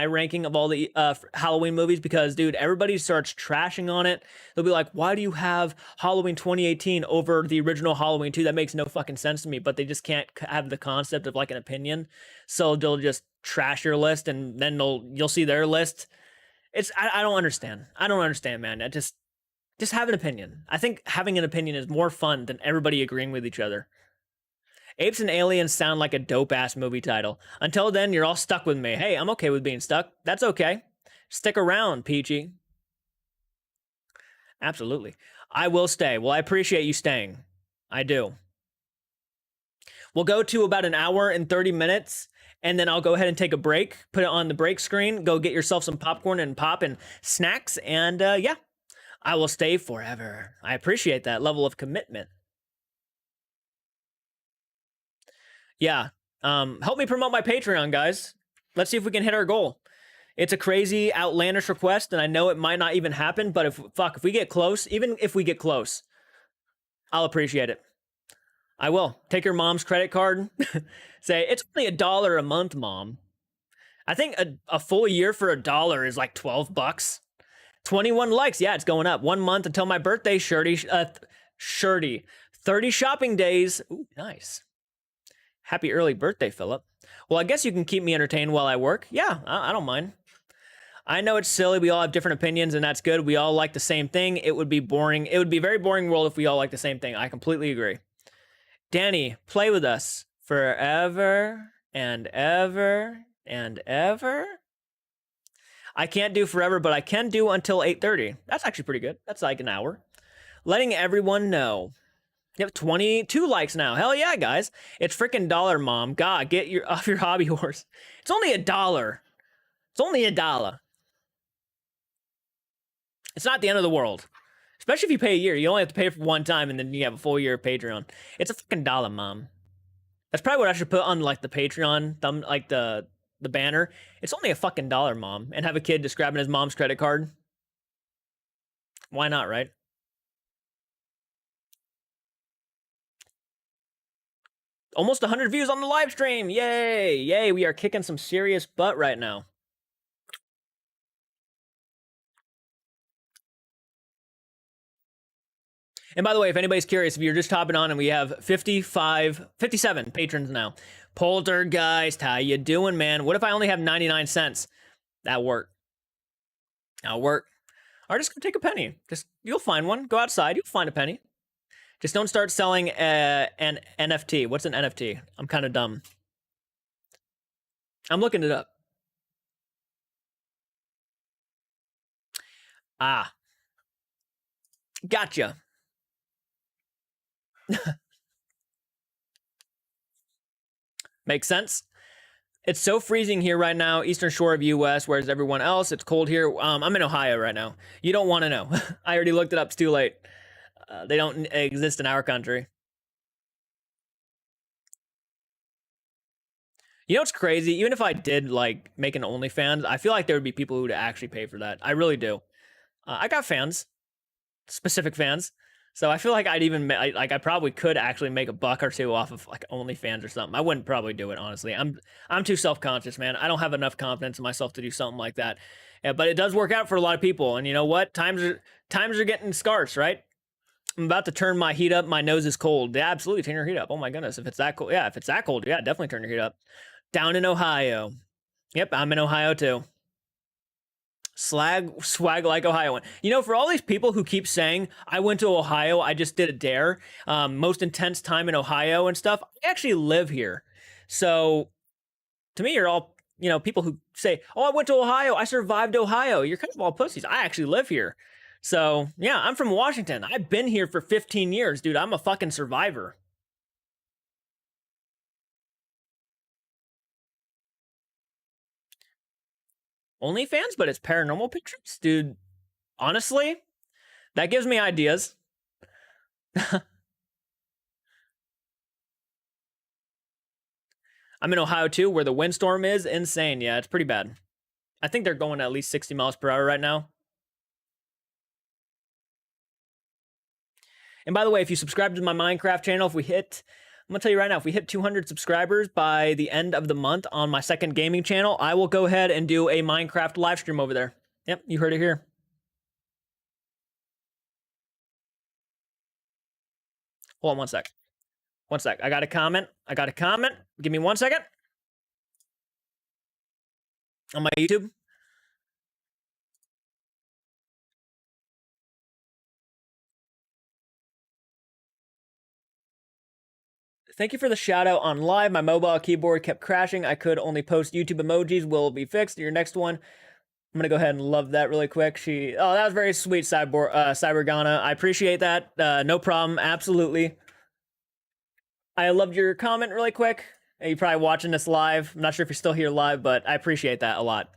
ranking of all the Halloween movies because, dude, everybody starts trashing on it. They'll be like, why do you have Halloween 2018 over the original Halloween 2? That makes no fucking sense to me, but they just can't have the concept of, like, an opinion. So they'll just trash your list, and then you'll see their list. I don't understand. I don't understand, man. I just have an opinion. I think having an opinion is more fun than everybody agreeing with each other. Apes and Aliens sound like a dope ass movie title. Until then, you're all stuck with me. Hey, I'm okay with being stuck. That's okay. Stick around, Peachy. Absolutely. I will stay. Well, I appreciate you staying. I do. We'll go to about an hour and 30 minutes, and then I'll go ahead and take a break, put it on the break screen, go get yourself some popcorn and pop and snacks, and yeah, I will stay forever. I appreciate that level of commitment. Yeah. Help me promote my Patreon, guys. Let's see if we can hit our goal. It's a crazy, outlandish request, and I know it might not even happen, but if we get close, even if we get close, I'll appreciate it. I will. Take your mom's credit card. Say, it's only $1 a month, Mom. I think a full year for $1 is like 12 bucks. 21 likes. Yeah, it's going up. 1 month until my birthday, Shirty. 30 shopping days. Ooh, nice. Happy early birthday, Philip. Well, I guess you can keep me entertained while I work. Yeah, I don't mind. I know it's silly. We all have different opinions, and that's good. We all like the same thing. It would be boring. It would be a very boring world if we all like the same thing. I completely agree. Danny, play with us forever and ever and ever. I can't do forever, but I can do until 8:30. That's actually pretty good. That's like an hour. Letting everyone know. You have 22 likes now. Hell yeah, guys. It's freaking dollar, Mom. God, get your off your hobby horse. It's only $1. It's only $1. It's not the end of the world. Especially if you pay a year. You only have to pay for one time and then you have a full year of Patreon. It's a fucking dollar, Mom. That's probably what I should put on like the Patreon thumb, like the banner. It's only a fucking dollar, Mom. And have a kid just grabbing his mom's credit card. Why not, right? Almost 100 views on the live stream. Yay. Yay. We are kicking some serious butt right now. And by the way, if anybody's curious, if you're just hopping on and we have 57 patrons now. Poltergeist, how you doing, man? What if I only have 99 cents? That'll work. That'll work. Or just go take a penny. Just, you'll find one. Go outside, you'll find a penny. Just don't start selling an NFT. What's an NFT? I'm kind of dumb. I'm looking it up. Ah. Gotcha. Makes sense. It's so freezing here right now, eastern shore of US, whereas everyone else, it's cold here. I'm in Ohio right now. You don't want to know. I already looked it up. It's too late. They don't exist in our country. You know what's crazy? Even if I did like make an OnlyFans, I feel like there would be people who would actually pay for that. I really do. I got fans, specific fans. So I feel like I'd even like I probably could actually make a buck or two off of like OnlyFans or something. I wouldn't probably do it honestly. I'm too self-conscious, man. I don't have enough confidence in myself to do something like that. Yeah, but it does work out for a lot of people. And you know what? Times are getting scarce, right? I'm about to turn my heat up. My nose is cold. Yeah, absolutely turn your heat up. Oh my goodness, if it's that cold, yeah, if it's that cold, yeah, definitely turn your heat up. Down in Ohio. Yep, I'm in Ohio too. Swag like Ohioan. You know, for all these people who keep saying, I went to Ohio, I just did a dare, most intense time in Ohio and stuff, I actually live here. So to me, you're all, you know, people who say, oh, I went to Ohio, I survived Ohio. You're kind of all pussies. I actually live here. So yeah, I'm from Washington. I've been here for 15 years, dude. I'm a fucking survivor. OnlyFans, but it's paranormal pictures, dude. Honestly, that gives me ideas. I'm in Ohio too, where the windstorm is insane. Yeah, it's pretty bad. I think they're going at least 60 miles per hour right now. And by the way, if you subscribe to my Minecraft channel, I'm gonna tell you right now, if we hit 200 subscribers by the end of the month on my second gaming channel, I will go ahead and do a Minecraft live stream over there. Yep, you heard it here. Hold on one sec. One sec. I got a comment. Give me 1 second. On my YouTube. Thank you for the shout out on live. My mobile keyboard kept crashing. I could only post YouTube emojis. Will it be fixed? Your next one. I'm gonna go ahead and love that really quick. That was very sweet, Cybergana. I appreciate that. No problem. Absolutely. I loved your comment really quick. You're probably watching this live. I'm not sure if you're still here live, but I appreciate that a lot.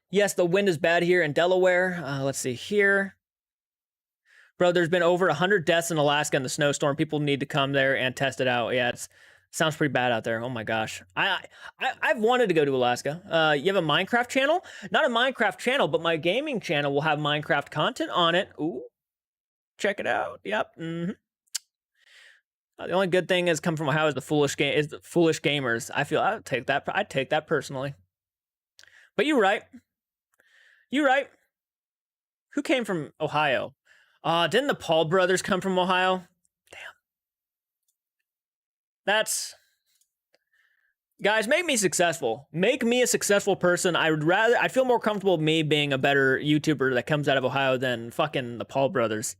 Yes, the wind is bad here in Delaware. Let's see here. Bro, there's been over 100 deaths in Alaska in the snowstorm. People need to come there and test it out. Yeah, it sounds pretty bad out there. Oh my gosh. I've wanted to go to Alaska. You have a Minecraft channel? Not a Minecraft channel, but my gaming channel will have Minecraft content on it. Ooh, check it out. Yep. Mm-hmm. The only good thing is come from Ohio is the foolish gamers. I feel I'd take that personally. But you're right. You're right. Who came from Ohio? Didn't the Paul brothers come from Ohio? Damn. Guys, make me successful. Make me a successful person. I'd feel more comfortable me being a better YouTuber that comes out of Ohio than fucking the Paul brothers.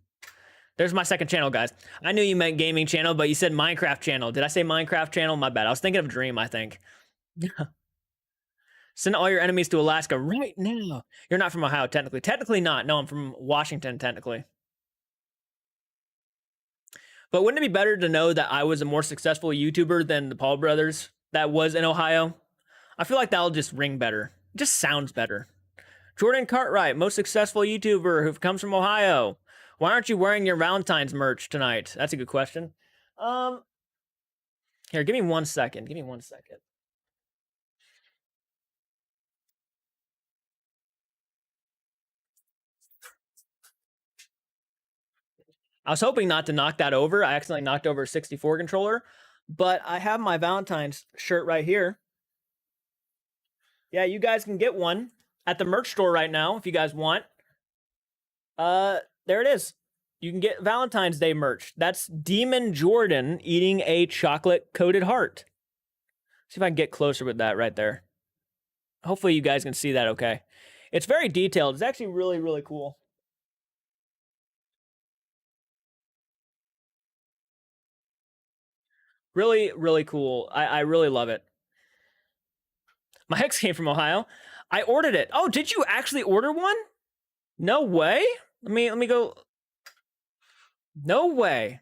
There's my second channel, guys. I knew you meant gaming channel, but you said Minecraft channel. Did I say Minecraft channel? My bad. I was thinking of Dream, I think. Send all your enemies to Alaska right now. You're not from Ohio, technically. Technically not. No, I'm from Washington, technically. But wouldn't it be better to know that I was a more successful YouTuber than the Paul brothers that was in Ohio? I feel like that'll just ring better. It just sounds better. Jordan Cartwright, most successful YouTuber who comes from Ohio. Why aren't you wearing your Valentine's merch tonight? That's a good question. Here, give me 1 second. Give me 1 second. I was hoping not to knock that over. I accidentally knocked over a 64 controller, but I have my Valentine's shirt right here. Yeah, you guys can get one at the merch store right now if you guys want. There it is. You can get Valentine's Day merch. That's Demon Jordan eating a chocolate-coated heart. See if I can get closer with that right there. Hopefully you guys can see that okay. It's very detailed. It's actually really, really cool. Really, really cool. I really love it. My ex came from Ohio. I ordered it. Oh, did you actually order one? No way. Let me go. No way.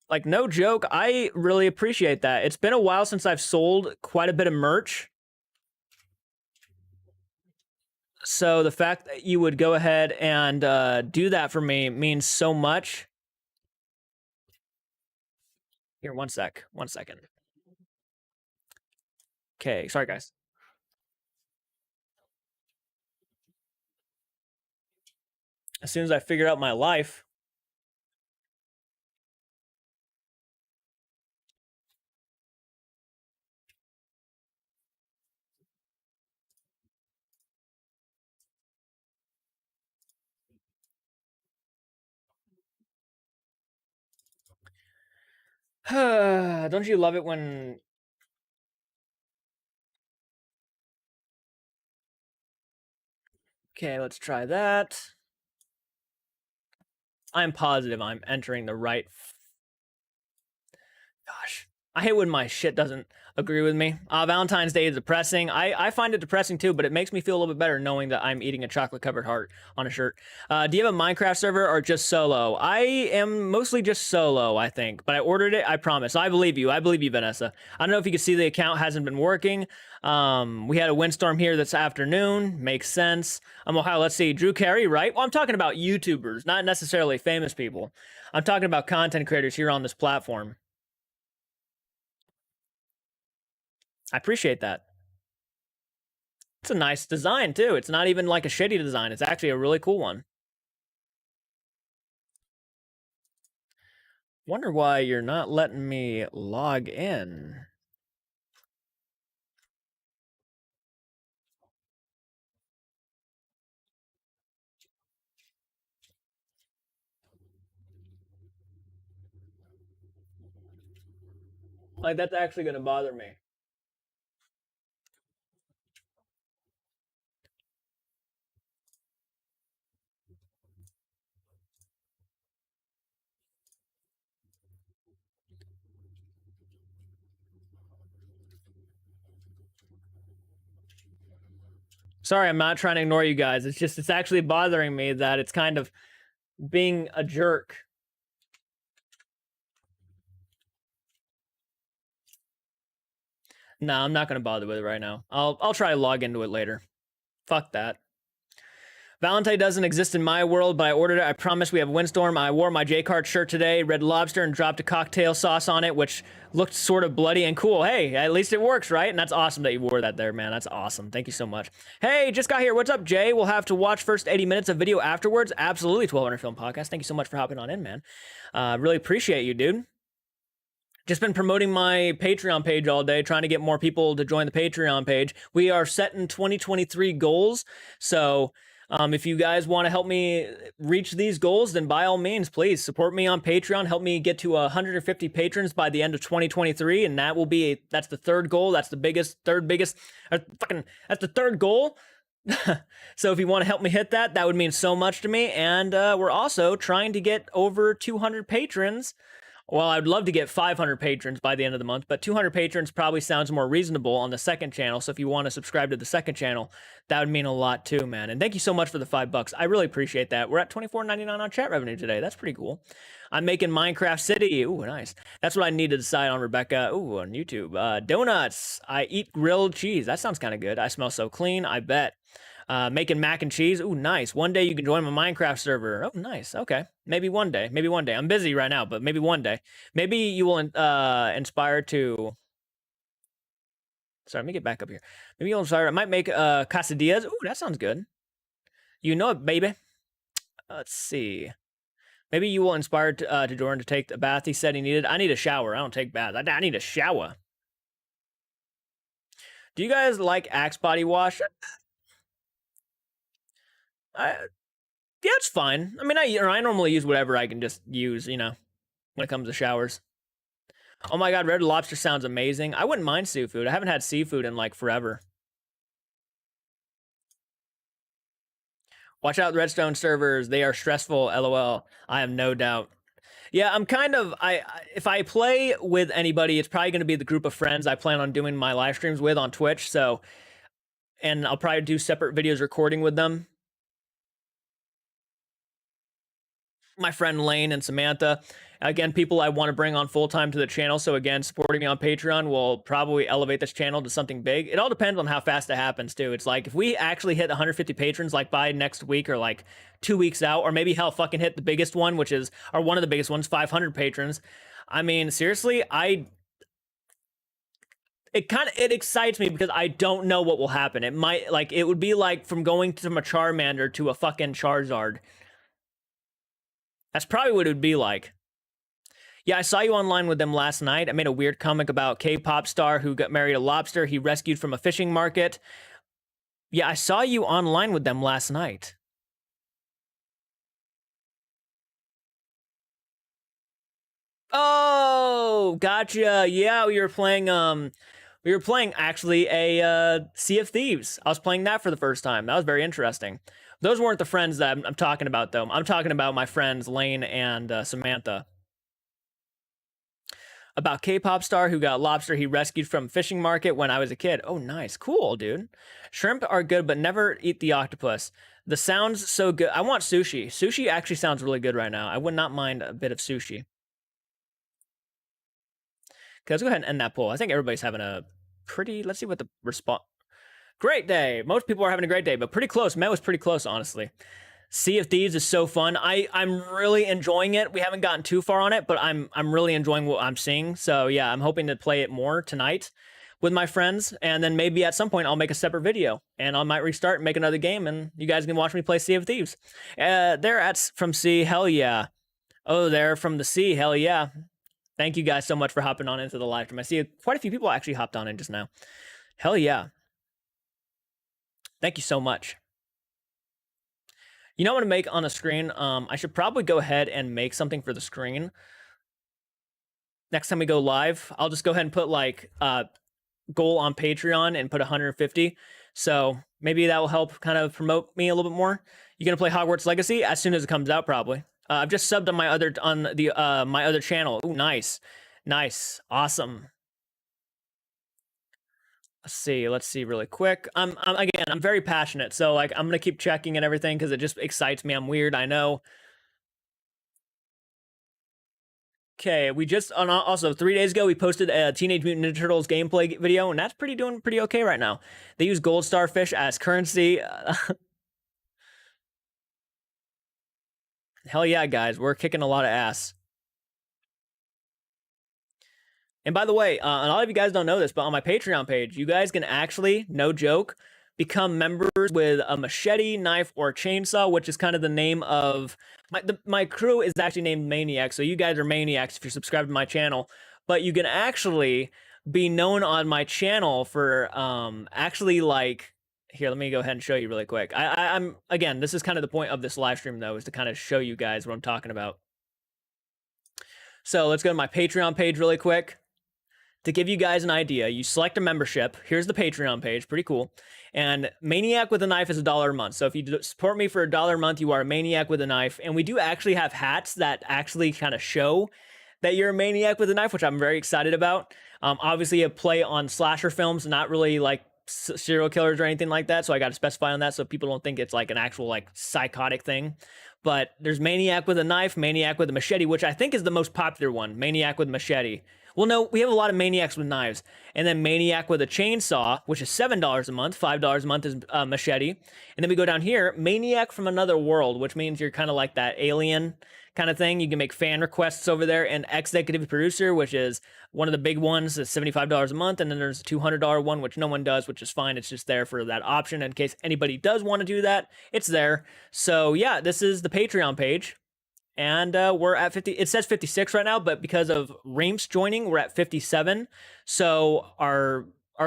Like, no joke. I really appreciate that. It's been a while since I've sold quite a bit of merch. So the fact that you would go ahead and do that for me means so much. Here, 1 sec. 1 second. Okay, sorry guys. As soon as I figure out my life. Don't you love it when... Okay, let's try that. I'm positive I'm entering the right... Gosh, I hate when my shit doesn't agree with me. Valentine's Day is depressing. I find it depressing too, but it makes me feel a little bit better knowing that I'm eating a chocolate-covered heart on a shirt. Do you have a Minecraft server or just solo? I am mostly just solo, I think, but I ordered it, I promise. I believe you. I believe you, Vanessa. I don't know if you can see the account hasn't been working. We had a windstorm here this afternoon. Makes sense. Ohio, let's see. Drew Carey, right? Well, I'm talking about YouTubers, not necessarily famous people. I'm talking about content creators here on this platform. I appreciate that. It's a nice design, too. It's not even like a shitty design. It's actually a really cool one. Wonder why you're not letting me log in. Like, that's actually going to bother me. Sorry, I'm not trying to ignore you guys. It's actually bothering me that it's kind of being a jerk. No, I'm not gonna bother with it right now. I'll try to log into it later. Fuck that. Valentine doesn't exist in my world, but I ordered it. I promise we have Windstorm. I wore my JCARTS shirt today, Red Lobster, and dropped a cocktail sauce on it, which looked sort of bloody and cool. Hey, at least it works, right? And that's awesome that you wore that there, man. That's awesome. Thank you so much. Hey, just got here. What's up, Jay? We'll have to watch first 80 minutes of video afterwards. Absolutely, 1200 Film Podcast. Thank you so much for hopping on in, man. Really appreciate you, dude. Just been promoting my Patreon page all day, trying to get more people to join the Patreon page. We are setting 2023 goals, so if you guys want to help me reach these goals, then by all means, please support me on Patreon. Help me get to 150 patrons by the end of 2023, and that's the third goal. That's the third biggest. That's the third goal. So if you want to help me hit that, that would mean so much to me. And we're also trying to get over 200 patrons. Well, I'd love to get 500 patrons by the end of the month, but 200 patrons probably sounds more reasonable on the second channel. So if you want to subscribe to the second channel, that would mean a lot too, man. And thank you so much for the $5. I really appreciate that. We're at $24.99 on chat revenue today. That's pretty cool. I'm making Minecraft City. Ooh, nice. That's what I need to decide on, Rebecca. Ooh, on YouTube. Donuts. I eat grilled cheese. That sounds kind of good. I smell so clean. I bet. Making mac and cheese. Ooh, nice. One day you can join my Minecraft server. Oh, nice. Okay. Maybe one day. Maybe one day. I'm busy right now, but maybe one day. Maybe you will inspire to... Sorry, let me get back up here. Maybe you'll inspire... I might make quesadillas. Ooh, that sounds good. You know it, baby. Let's see. Maybe you will inspire to Jordan to take the bath he said he needed. I need a shower. I don't take baths. I need a shower. Do you guys like Axe body wash? Yeah, it's fine. I mean, I normally use whatever I can just use, you know, when it comes to showers. Oh my god, Red Lobster sounds amazing. I wouldn't mind seafood. I haven't had seafood in like forever. Watch out, Redstone servers. They are stressful, LOL. I have no doubt. Yeah, I'm kind of, if I play with anybody, it's probably going to be the group of friends I plan on doing my live streams with on Twitch, so, and I'll probably do separate videos recording with them. My friend Lane and Samantha. Again, people I want to bring on full-time to the channel, so again, supporting me on Patreon will probably elevate this channel to something big. It all depends on how fast it happens, too. It's like, if we actually hit 150 patrons, like, by next week, or, like, 2 weeks out, or maybe hell, fucking hit the biggest one, which is, or one of the biggest ones, 500 patrons. I mean, seriously, it excites me because I don't know what will happen. It might, like, it would be like from going from a Charmander to a fucking Charizard. That's probably what it would be like. Yeah, I saw you online with them last night. I made a weird comic about K-pop star who got married a lobster he rescued from a fishing market. Yeah, I saw you online with them last night. Oh, gotcha. Yeah, we were playing actually a Sea of Thieves. I was playing that for the first time. That was very interesting. Those weren't the friends that I'm talking about, though. I'm talking about my friends Lane and Samantha. About K-pop star who got lobster he rescued from fishing market when I was a kid. Oh, nice. Cool, dude. Shrimp are good, but never eat the octopus. The sounds so good. I want sushi. Sushi actually sounds really good right now. I would not mind a bit of sushi. Okay, let's go ahead and end that poll. I think everybody's having a pretty... Let's see what the response... Great day. Most people are having a great day, but pretty close. Matt was pretty close, honestly. Sea of Thieves is so fun. I'm really enjoying it. We haven't gotten too far on it, but I'm really enjoying what I'm seeing. So yeah, I'm hoping to play it more tonight with my friends, and then maybe at some point I'll make a separate video, and I might restart and make another game, and you guys can watch me play Sea of Thieves. They're from sea, hell yeah. Oh, they're from the sea, hell yeah. Thank you guys so much for hopping on into the live stream. I see quite a few people actually hopped on in just now. Hell yeah. Thank you so much. You know what I'm gonna make on the screen? I should probably go ahead and make something for the screen. Next time we go live, I'll just go ahead and put like goal on Patreon and put 150. So maybe that will help kind of promote me a little bit more. You gonna play Hogwarts Legacy as soon as it comes out, probably. I've just subbed on my other channel. Ooh, nice, nice, awesome. Let's see really quick. I'm very passionate, so like I'm gonna keep checking and everything because it just excites me. I'm weird, I know. Okay, we just also 3 days ago we posted a Teenage Mutant Ninja Turtles gameplay video, and that's doing pretty okay right now. They use gold starfish as currency. Hell yeah, guys, we're kicking a lot of ass. And by the way, a lot of you guys don't know this, but on my Patreon page, you guys can actually, no joke, become members with a machete, knife, or chainsaw, which is kind of the name of my crew is actually named Maniacs. So you guys are Maniacs if you're subscribed to my channel. But you can actually be known on my channel for actually like here. Let me go ahead and show you really quick. I'm again, this is kind of the point of this live stream though, is to kind of show you guys what I'm talking about. So let's go to my Patreon page really quick. To give you guys an idea, you select a membership. Here's the Patreon page, pretty cool. And Maniac with a Knife is $1 a month. So if you support me for $1 a month, you are a Maniac with a Knife. And we do actually have hats that actually kind of show that you're a Maniac with a Knife, which I'm very excited about. Obviously, a play on slasher films, not really like serial killers or anything like that. So I got to specify on that so people don't think it's like an actual like psychotic thing. But there's Maniac with a Knife, Maniac with a Machete, which I think is the most popular one, Maniac with Machete. Well, no, we have a lot of Maniacs with knives. And then Maniac with a chainsaw, which is $7 a month. $5 a month is Machete. And then we go down here, Maniac from Another World, which means you're kind of like that alien kind of thing. You can make fan requests over there. And Executive Producer, which is one of the big ones, is $75 a month. And then there's a $200 one, which no one does, which is fine. It's just there for that option in case anybody does want to do that. It's there. So yeah, this is the Patreon page. And we're at 50. It says 56 right now, but because of Reams joining, we're at 57. So our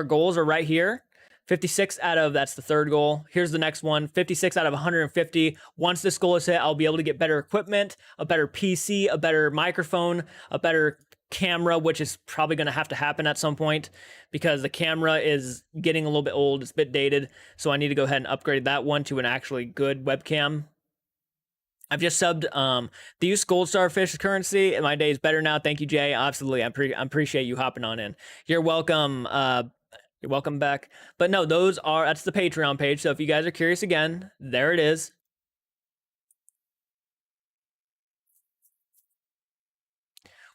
goals are right here. 56 out of, that's the third goal. Here's the next one, 56 out of 150. Once this goal is hit, I'll be able to get better equipment, a better PC, a better microphone, a better camera, which is probably going to have to happen at some point because the camera is getting a little bit old. It's a bit dated. So I need to go ahead and upgrade that one to an actually good webcam. I've just subbed the use gold starfish currency, and my day is better now. Thank you, Jay. Absolutely, I appreciate you hopping on in. You're welcome. You're welcome back. But no, that's the Patreon page. So if you guys are curious again, there it is.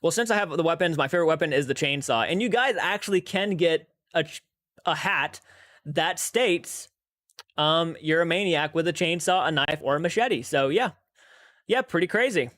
Well, since I have the weapons, my favorite weapon is the chainsaw, and you guys actually can get a hat that states you're a maniac with a chainsaw, a knife, or a machete. So yeah, pretty crazy.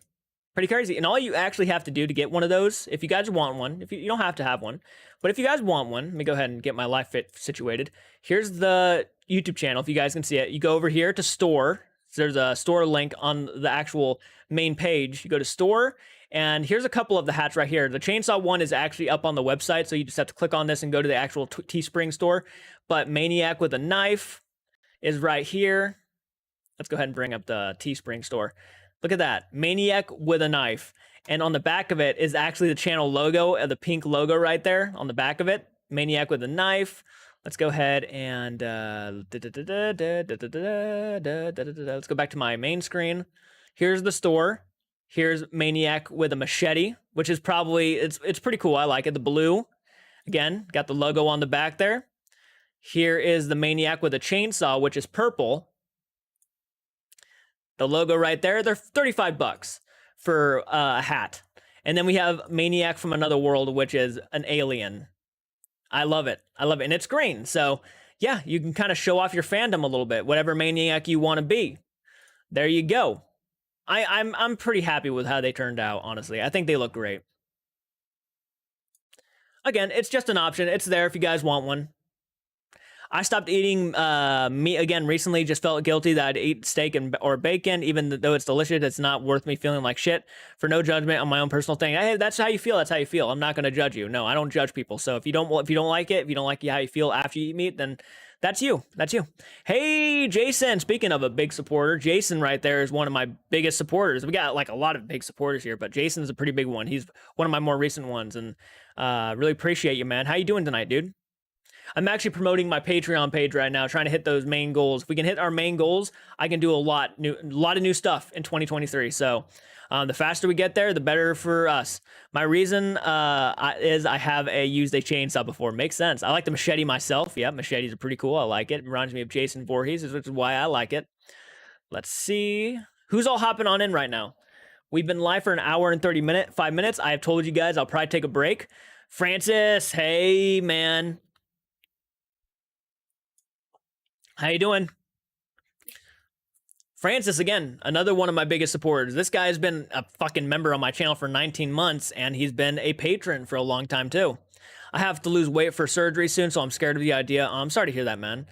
Pretty crazy. And all you actually have to do to get one of those, if you guys want one, if you don't have to have one, but if you guys want one, let me go ahead and get my life fit situated. Here's the YouTube channel, if you guys can see it. You go over here to store. So there's a store link on the actual main page. You go to store, and here's a couple of the hats right here. The chainsaw one is actually up on the website, so you just have to click on this and go to the actual Teespring store. But Maniac with a Knife is right here. Let's go ahead and bring up the Teespring store. Look at that, Maniac with a Knife. And on the back of it is actually the channel logo, the pink logo right there on the back of it, Maniac with a Knife. Let's go ahead and let's go back to my main screen. Here's the store. Here's Maniac with a Machete, which is probably, it's pretty cool. I like it. The blue, again, got the logo on the back there. Here is the Maniac with a Chainsaw, which is purple. The logo right there, they're $35 for a hat. And then we have Maniac from Another World, which is an alien. I love it. I love it. And it's green. So yeah, you can kind of show off your fandom a little bit, whatever Maniac you want to be. There you go. I'm pretty happy with how they turned out, honestly. I think they look great. Again, it's just an option. It's there if you guys want one. I stopped eating meat again recently. Just felt guilty that I'd eat steak or bacon, even though it's delicious. It's not worth me feeling like shit. For no judgment on my own personal thing. Hey, that's how you feel. That's how you feel. I'm not gonna judge you. No, I don't judge people. So if you don't like it, if you don't like how you feel after you eat meat, then that's you. That's you. Hey, Jason. Speaking of a big supporter, Jason right there is one of my biggest supporters. We got like a lot of big supporters here, but Jason's a pretty big one. He's one of my more recent ones, and really appreciate you, man. How you doing tonight, dude? I'm actually promoting my Patreon page right now, trying to hit those main goals. If we can hit our main goals, I can do a lot of new stuff in 2023. So the faster we get there, the better for us. My reason is I have used a chainsaw before. Makes sense. I like the machete myself. Yeah, machetes are pretty cool. I like it. It reminds me of Jason Voorhees, which is why I like it. Let's see. Who's all hopping on in right now? We've been live for an hour and 5 minutes. I have told you guys I'll probably take a break. Francis, hey man. How you doing? Francis, again, another one of my biggest supporters. This guy has been a fucking member on my channel for 19 months, and he's been a patron for a long time, too. I have to lose weight for surgery soon, so I'm scared of the idea. I'm sorry to hear that, man.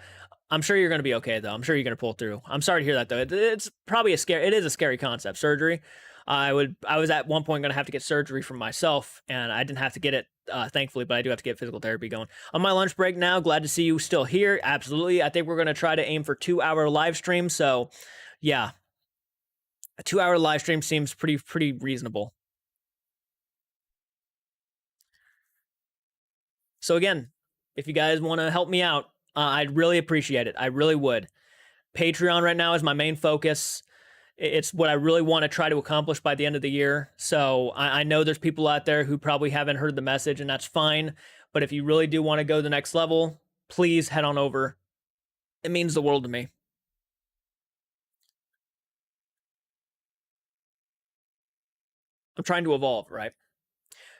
I'm sure you're going to be okay, though. I'm sure you're going to pull through. I'm sorry to hear that, though. It's probably it is a scary concept, surgery. I was at one point going to have to get surgery for myself, and I didn't have to get it, thankfully, but I do have to get physical therapy going. On my lunch break now, glad to see you still here. Absolutely. I think we're going to try to aim for 2-hour live stream, so yeah, a 2-hour live stream seems pretty reasonable. So again, if you guys want to help me out, I'd really appreciate it. I really would. Patreon right now is my main focus. It's what I really want to try to accomplish by the end of the year. So I know there's people out there who probably haven't heard the message, and that's fine. But if you really do want to go to the next level, please head on over. It means the world to me. I'm trying to evolve, right?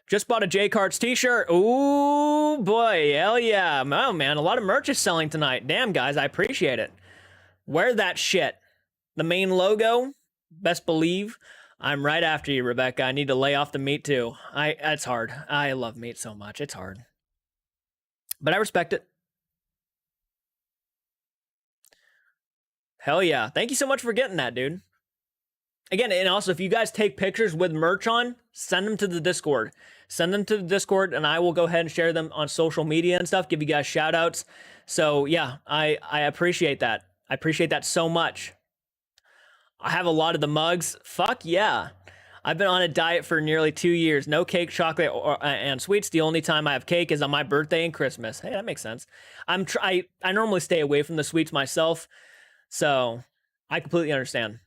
Just bought a JCARTS t-shirt. Ooh, boy. Hell yeah. Oh, man. A lot of merch is selling tonight. Damn, guys. I appreciate it. Wear that shit. The main logo, best believe. I'm right after you, Rebecca. I need to lay off the meat, too. It's hard. I love meat so much. It's hard. But I respect it. Hell yeah. Thank you so much for getting that, dude. Again, and also, if you guys take pictures with merch on, send them to the Discord. Send them to the Discord, and I will go ahead and share them on social media and stuff, give you guys shout outs. So, yeah, I appreciate that. I appreciate that so much. I have a lot of the mugs. Fuck yeah. I've been on a diet for nearly 2 years. No cake, chocolate, and sweets. The only time I have cake is on my birthday and Christmas. Hey, that makes sense. I normally stay away from the sweets myself, so I completely understand.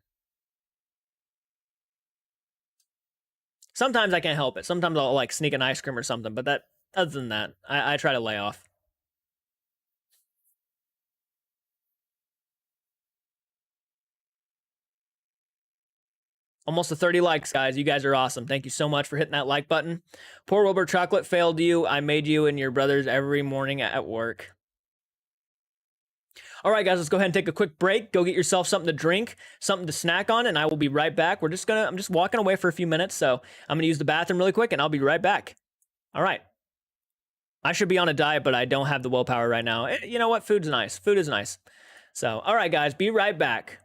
Sometimes I can't help it. Sometimes I'll like sneak an ice cream or something, but other than that, I try to lay off. Almost to 30 likes, guys. You guys are awesome. Thank you so much for hitting that like button. Poor Wilbur Chocolate failed you. I made you and your brothers every morning at work. All right, guys, let's go ahead and take a quick break. Go get yourself something to drink, something to snack on, and I will be right back. I'm just walking away for a few minutes, so I'm gonna use the bathroom really quick, and I'll be right back. All right. I should be on a diet, but I don't have the willpower right now. You know what? Food's nice. Food is nice. So, all right, guys, be right back.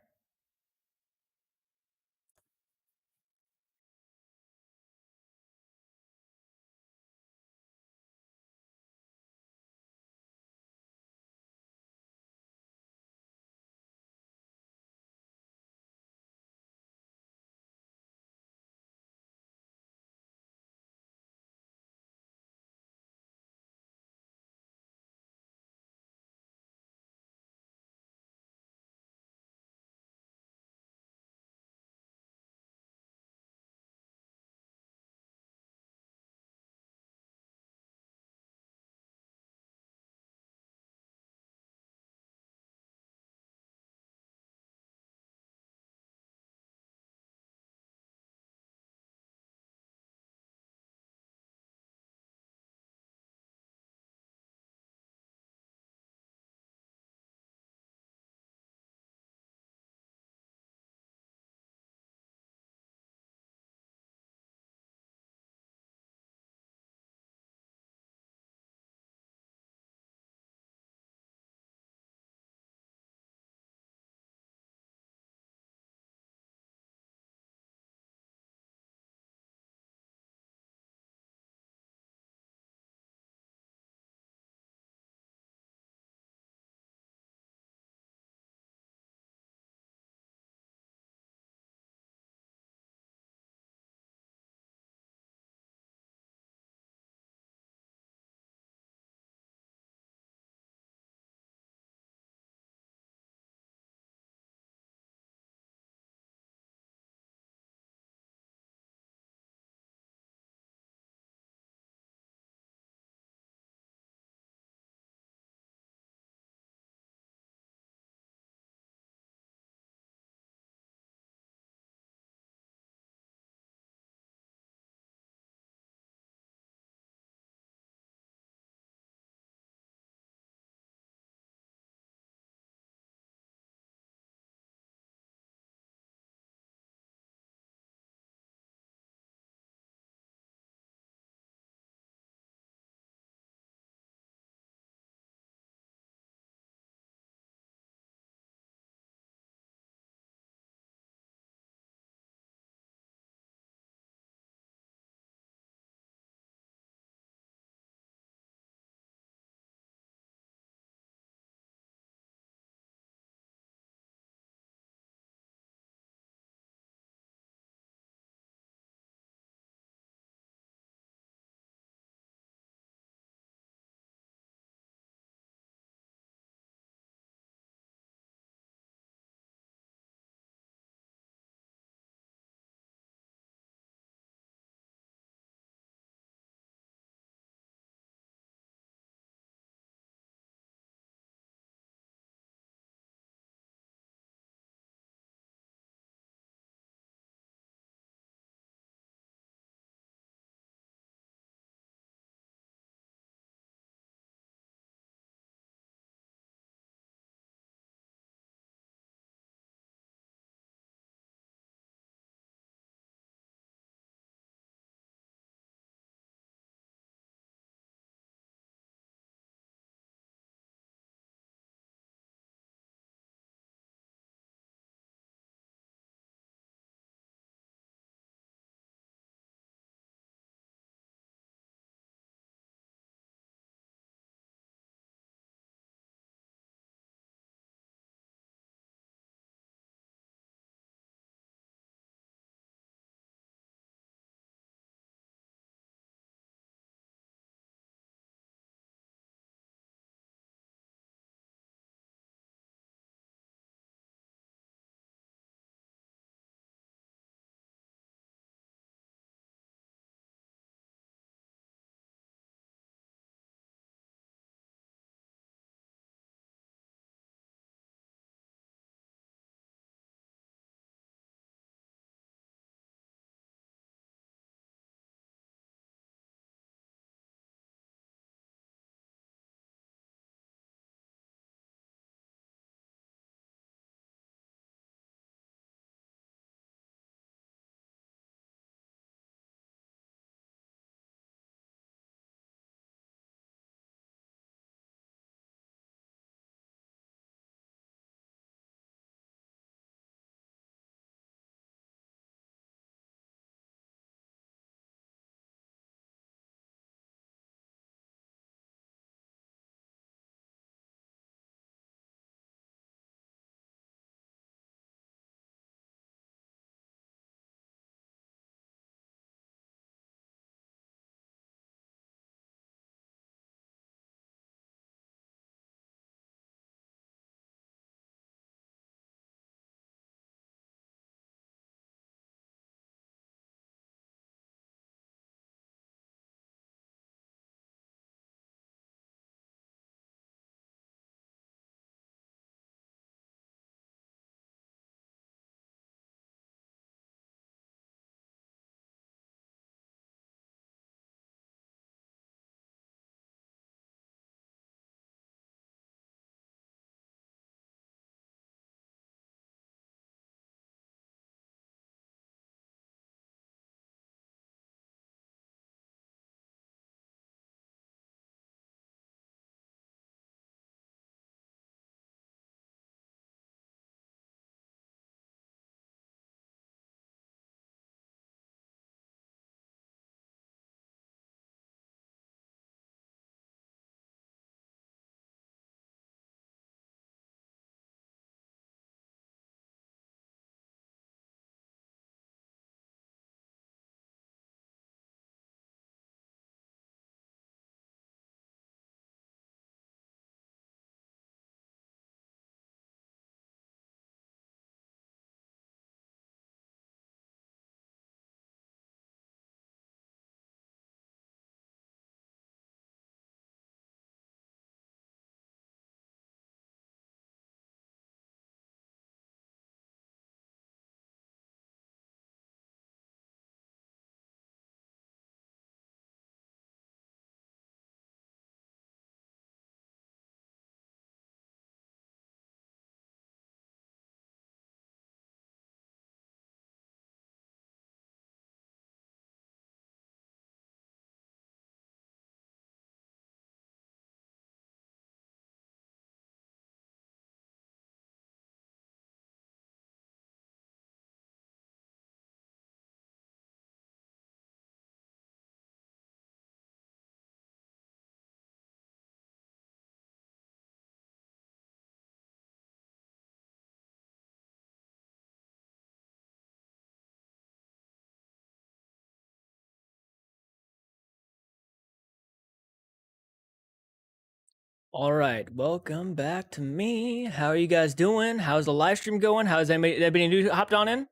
All right, welcome back to me. How are you guys doing? How's the live stream going? How's anybody new hopped on in?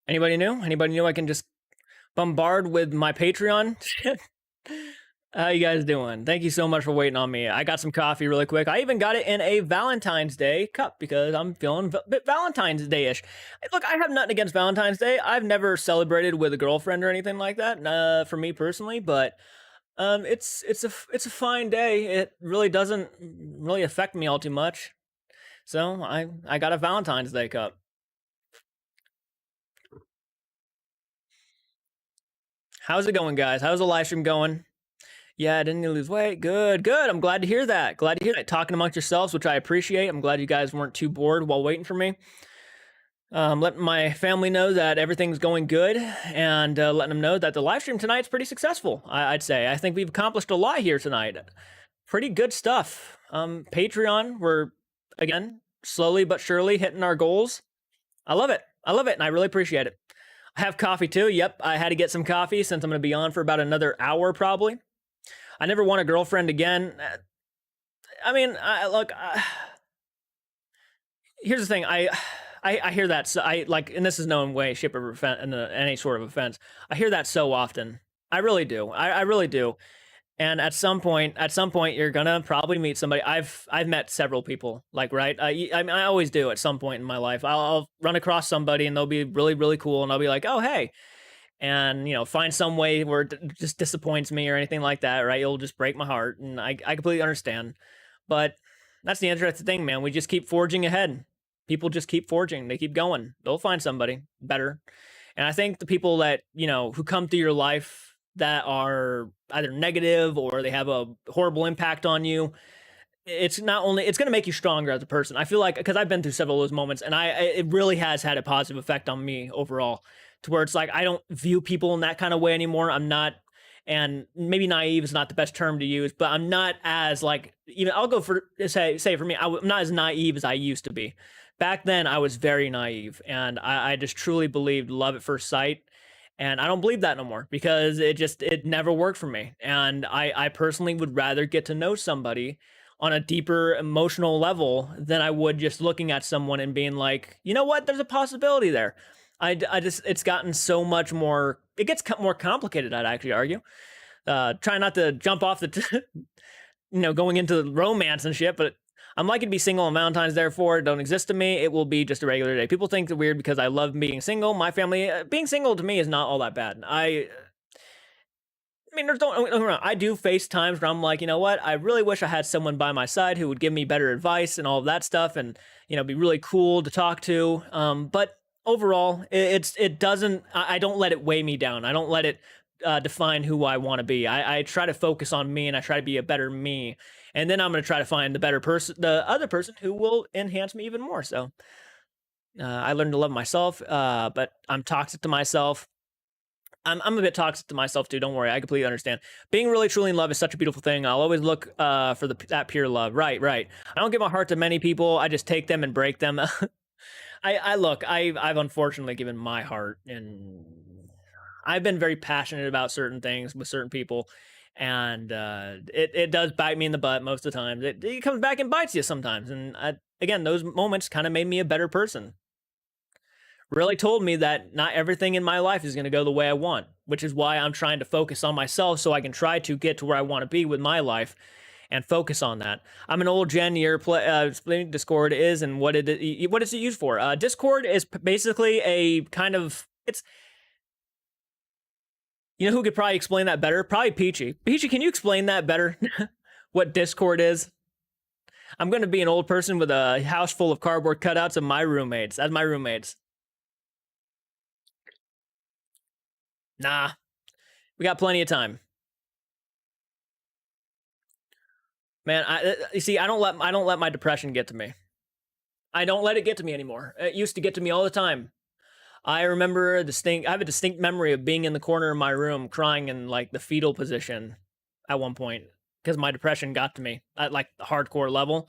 Anybody new? Anybody new I can just bombard with my Patreon? How you guys doing? Thank you so much for waiting on me. I got some coffee really quick. I even got it in a Valentine's Day cup because I'm feeling a bit Valentine's Day-ish. Look, I have nothing against Valentine's Day. I've never celebrated with a girlfriend or anything like that, for me personally, but it's a fine day. It really doesn't really affect me all too much. So I got a Valentine's Day cup. How's it going, guys? How's the live stream going? Yeah, didn't you lose weight? Good, good. I'm glad to hear that. Glad to hear that. Talking amongst yourselves, which I appreciate. I'm glad you guys weren't too bored while waiting for me. Letting my family know that everything's going good, and letting them know that the live stream tonight's pretty successful. I'd say. I think we've accomplished a lot here tonight. Pretty good stuff. Patreon, we're again slowly but surely hitting our goals. I love it. I love it, and I really appreciate it. I have coffee too. Yep, I had to get some coffee since I'm going to be on for about another hour probably. I never want a girlfriend again. I mean, look. Here's the thing. I hear that. So I like, and this is no way, shape, or any sort of offense. I hear that so often. I really do. I really do. And at some point, you're gonna probably meet somebody. I've met several people, like, right. I mean, I always do at some point in my life. I'll run across somebody and they'll be really really cool, and I'll be like, oh hey, and find some way where it just disappoints me or anything like that. Right, it'll just break my heart, and I completely understand. But that's the interesting thing, man. We just keep forging ahead. People just keep forging. They keep going. They'll find somebody better. And I think the people that who come through your life that are either negative or they have a horrible impact on you, it's not only it's going to make you stronger as a person. I feel like, because I've been through several of those moments, and it really has had a positive effect on me overall, to where it's like I don't view people in that kind of way anymore. I'm not, and maybe naive is not the best term to use, but I'm not as, like, even I'll go for say for me, I'm not as naive as I used to be. Back then I was very naive, and I just truly believed love at first sight, and I don't believe that no more because it never worked for me. And I personally would rather get to know somebody on a deeper emotional level than I would just looking at someone and being like, you know what, there's a possibility there. I just, it's gotten so much more, it gets more complicated, I'd actually argue. Try not to jump off the going into romance and shit, but I'm lucky to be single, and Valentine's therefore don't exist to me. It will be just a regular day. People think it's weird because I love being single. My family, being single to me is not all that bad. I mean, I do face times where I'm like, you know what? I really wish I had someone by my side who would give me better advice and all of that stuff, and be really cool to talk to. But overall, it doesn't. I don't let it weigh me down. I don't let it define who I want to be. I try to focus on me, and I try to be a better me, and then I'm going to try to find the better person, the other person who will enhance me even more. So I learned to love myself, but I'm toxic to myself. I'm a bit toxic to myself too. Don't worry, I completely understand. Being really truly in love is such a beautiful thing. I'll always look for that pure love. Right, right. I don't give my heart to many people. I just take them and break them. I look. I've unfortunately given my heart, and I've been very passionate about certain things with certain people, and it does bite me in the butt most of the time. It comes back and bites you sometimes, and again, those moments kind of made me a better person. Really told me that not everything in my life is going to go the way I want, which is why I'm trying to focus on myself so I can try to get to where I want to be with my life and focus on that. I'm an old gen year explaining Discord is and what is it used for. Discord is basically a kind of, it's, who could probably explain that better? Probably Peachy. Peachy, can you explain that better? What Discord is? I'm going to be an old person with a house full of cardboard cutouts of my roommates as my roommates. Nah, we got plenty of time. Man, you see, I don't let my depression get to me. I don't let it get to me anymore. It used to get to me all the time. I remember I have a distinct memory of being in the corner of my room crying in like the fetal position at one point because my depression got to me at like the hardcore level,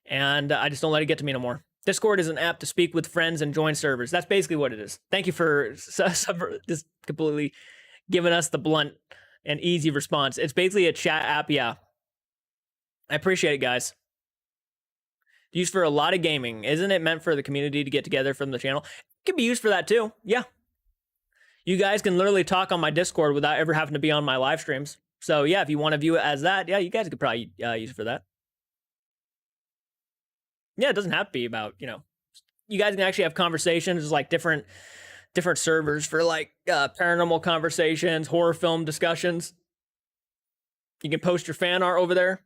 and I just don't let it get to me no more. Discord is an app to speak with friends and join servers. That's basically what it is. Thank you for just completely giving us the blunt and easy response. It's basically a chat app, yeah. I appreciate it, guys. Used for a lot of gaming. Isn't it meant for the community to get together from the channel? It can be used for that too. Yeah. You guys can literally talk on my Discord without ever having to be on my live streams. So yeah, if you want to view it as that, yeah, you guys could probably use it for that. Yeah, it doesn't have to be about, you guys can actually have conversations, like different servers for like paranormal conversations, horror film discussions. You can post your fan art over there.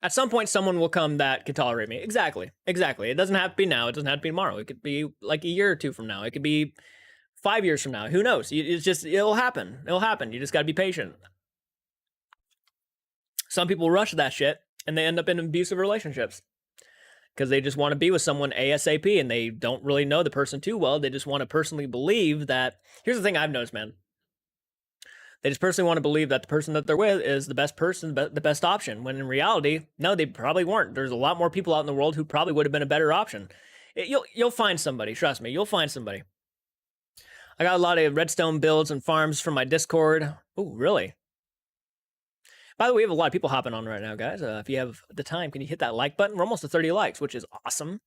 At some point, someone will come that can tolerate me. Exactly. It doesn't have to be now. It doesn't have to be tomorrow. It could be like a year or two from now. It could be 5 years from now. Who knows? It'll happen. You just got to be patient. Some people rush that shit and they end up in abusive relationships because they just want to be with someone ASAP and they don't really know the person too well. They just want to personally believe that. Here's the thing I've noticed, man. They just personally want to believe that the person that they're with is the best person, the best option, when in reality, no, they probably weren't. There's a lot more people out in the world who probably would have been a better option. You'll find somebody, trust me, you'll find somebody. I got a lot of redstone builds and farms from my Discord. Oh, really? By the way, we have a lot of people hopping on right now, guys. If you have the time, can you hit that like button? We're almost to 30 likes, which is awesome.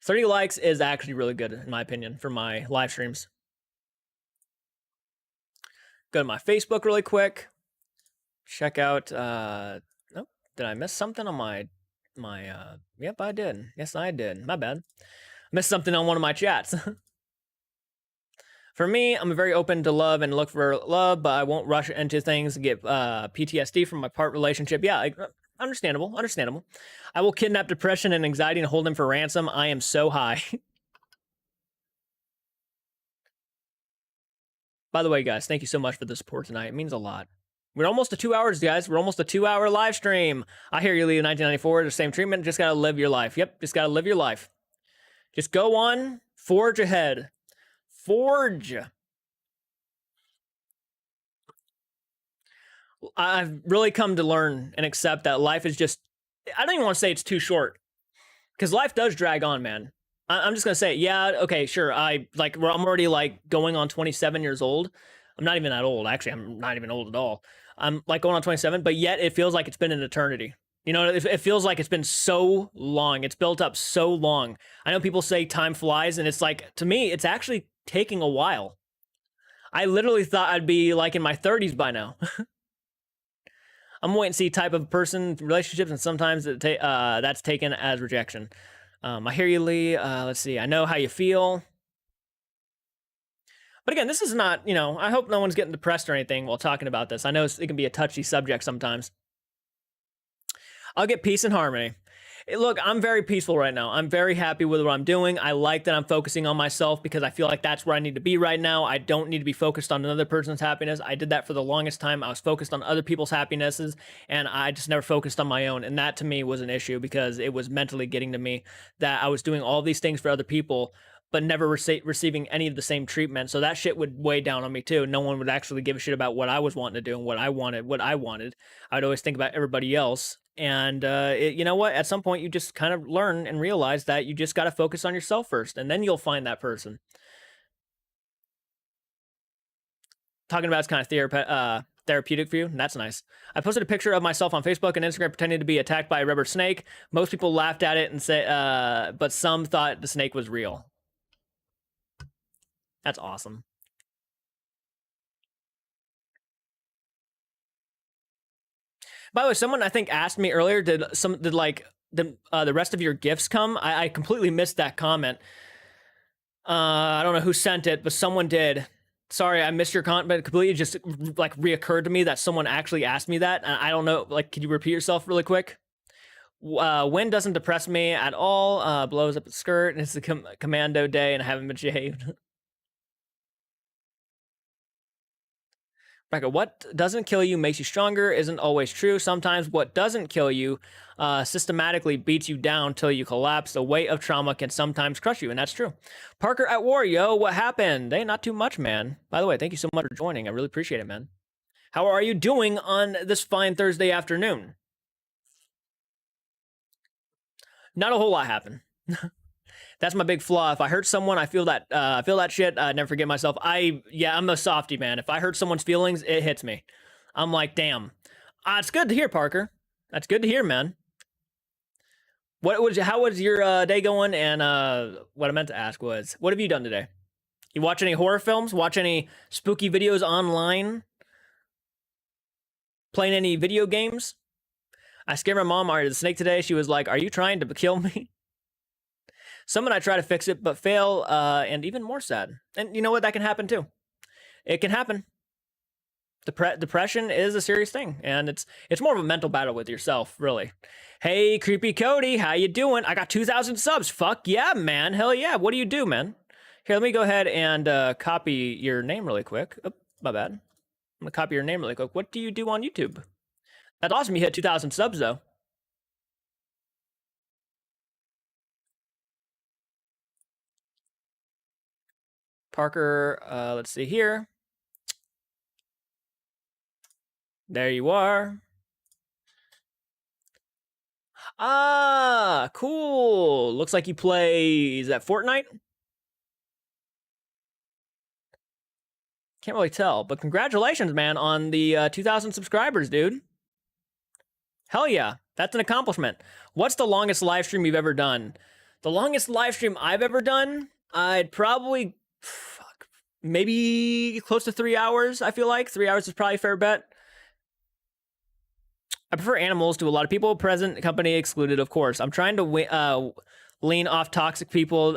30 likes is actually really good, in my opinion, for my live streams. Go to my Facebook really quick. Check out, oh, did I miss something on my, yep, I did. Yes, I did. My bad. Missed something on one of my chats. For me, I'm very open to love and look for love, but I won't rush into things and get PTSD from my part relationship. Yeah, understandable. I will kidnap depression and anxiety and hold them for ransom. I am so high. By the way, guys, thank you so much for the support tonight. It means a lot. We're almost to 2 hours, guys. We're almost a 2-hour live stream. I hear you, Leo 1994. The same treatment. Just gotta live your life. Yep, just gotta live your life. Just go on. Forge ahead. Forge. I've really come to learn and accept that life is just, I don't even want to say it's too short. Because life does drag on, man. I'm just gonna say, yeah, okay, sure. I'm already like going on 27 years old. I'm not even that old. Actually, I'm not even old at all. I'm like going on 27, but yet it feels like it's been an eternity. You know, it feels like it's been so long. It's built up so long. I know people say time flies, and it's like, to me, it's actually taking a while. I literally thought I'd be like in my 30s by now. I'm a wait and see type of person, relationships, and sometimes that's taken as rejection. I hear you, Lee. Let's see. I know how you feel. But again, this is not, I hope no one's getting depressed or anything while talking about this. I know it can be a touchy subject sometimes. I'll get peace and harmony. Look, I'm very peaceful right now. I'm very happy with what I'm doing. I like that I'm focusing on myself because I feel like that's where I need to be right now. I don't need to be focused on another person's happiness. I did that for the longest time. I was focused on other people's happinesses, and I just never focused on my own. And that to me was an issue because it was mentally getting to me that I was doing all these things for other people, but never receiving any of the same treatment. So that shit would weigh down on me too. No one would actually give a shit about what I was wanting to do and what I wanted. I'd always think about everybody else. And you know what? At some point, you just kind of learn and realize that you just got to focus on yourself first, and then you'll find that person. Talking about it's kind of therapeutic for you. That's nice. I posted a picture of myself on Facebook and Instagram pretending to be attacked by a rubber snake. Most people laughed at it and said, but some thought the snake was real. That's awesome. By the way, someone I think asked me earlier, did the rest of your gifts come? I completely missed that comment. I don't know who sent it, but someone did. Sorry, I missed your comment, but it completely just like reoccurred to me that someone actually asked me that. I don't know, like, could you repeat yourself really quick? Wind doesn't depress me at all. Blows up the skirt. It's the commando day and I haven't been shaved. Becca, what doesn't kill you makes you stronger isn't always true. Sometimes what doesn't kill you systematically beats you down till you collapse. The weight of trauma can sometimes crush you, and that's true. Parker at war, yo, what happened? Hey, not too much, man. By the way, thank you so much for joining. I really appreciate it, man. How are you doing on this fine Thursday afternoon? Not a whole lot happened. That's my big flaw. If I hurt someone, I feel that shit. I never forget myself. I'm a softie, man. If I hurt someone's feelings, it hits me. I'm like, damn. It's good to hear, Parker. That's good to hear, man. How was your day going? And what I meant to ask was, what have you done today? You watch any horror films? Watch any spooky videos online? Playing any video games? I scared my mom out of the snake today. She was like, "Are you trying to kill me?" Someone I try to fix it, but fail, and even more sad. And you know what? That can happen too. It can happen. Depression is a serious thing, and it's more of a mental battle with yourself, really. Hey, Creepy Cody, how you doing? I got 2,000 subs. Fuck yeah, man. Hell yeah. What do you do, man? Here, let me go ahead and copy your name really quick. Oh, my bad. I'm gonna copy your name really quick. What do you do on YouTube? That's awesome. You hit 2,000 subs though. Parker, let's see here. There you are. Ah, cool. Looks like you play, is that Fortnite? Can't really tell, but congratulations, man, on the 2,000 subscribers, dude. Hell yeah, that's an accomplishment. What's the longest live stream you've ever done? The longest live stream I've ever done, I'd probably, maybe close to 3 hours, I feel like. 3 hours is probably a fair bet. I prefer animals to a lot of people. Present company excluded, of course. I'm trying to wean off toxic people,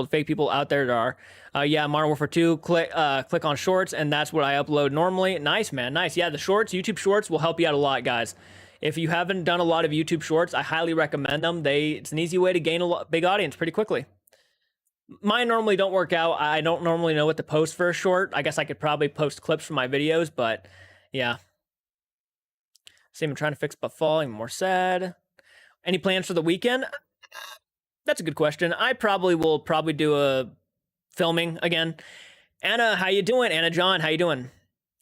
fake people out there that are. Yeah, Modern Warfare 2, click on shorts, and that's what I upload normally. Nice, man, nice. Yeah, the shorts, YouTube shorts will help you out a lot, guys. If you haven't done a lot of YouTube shorts, I highly recommend them. It's an easy way to gain a big audience pretty quickly. Mine normally don't work out. I don't normally know what to post for a short. I guess I could probably post clips from my videos, but yeah. Same, I'm trying to fix but falling, more sad. Any plans for the weekend? That's a good question. I will do a filming again. Anna, how you doing? Anna John, how you doing?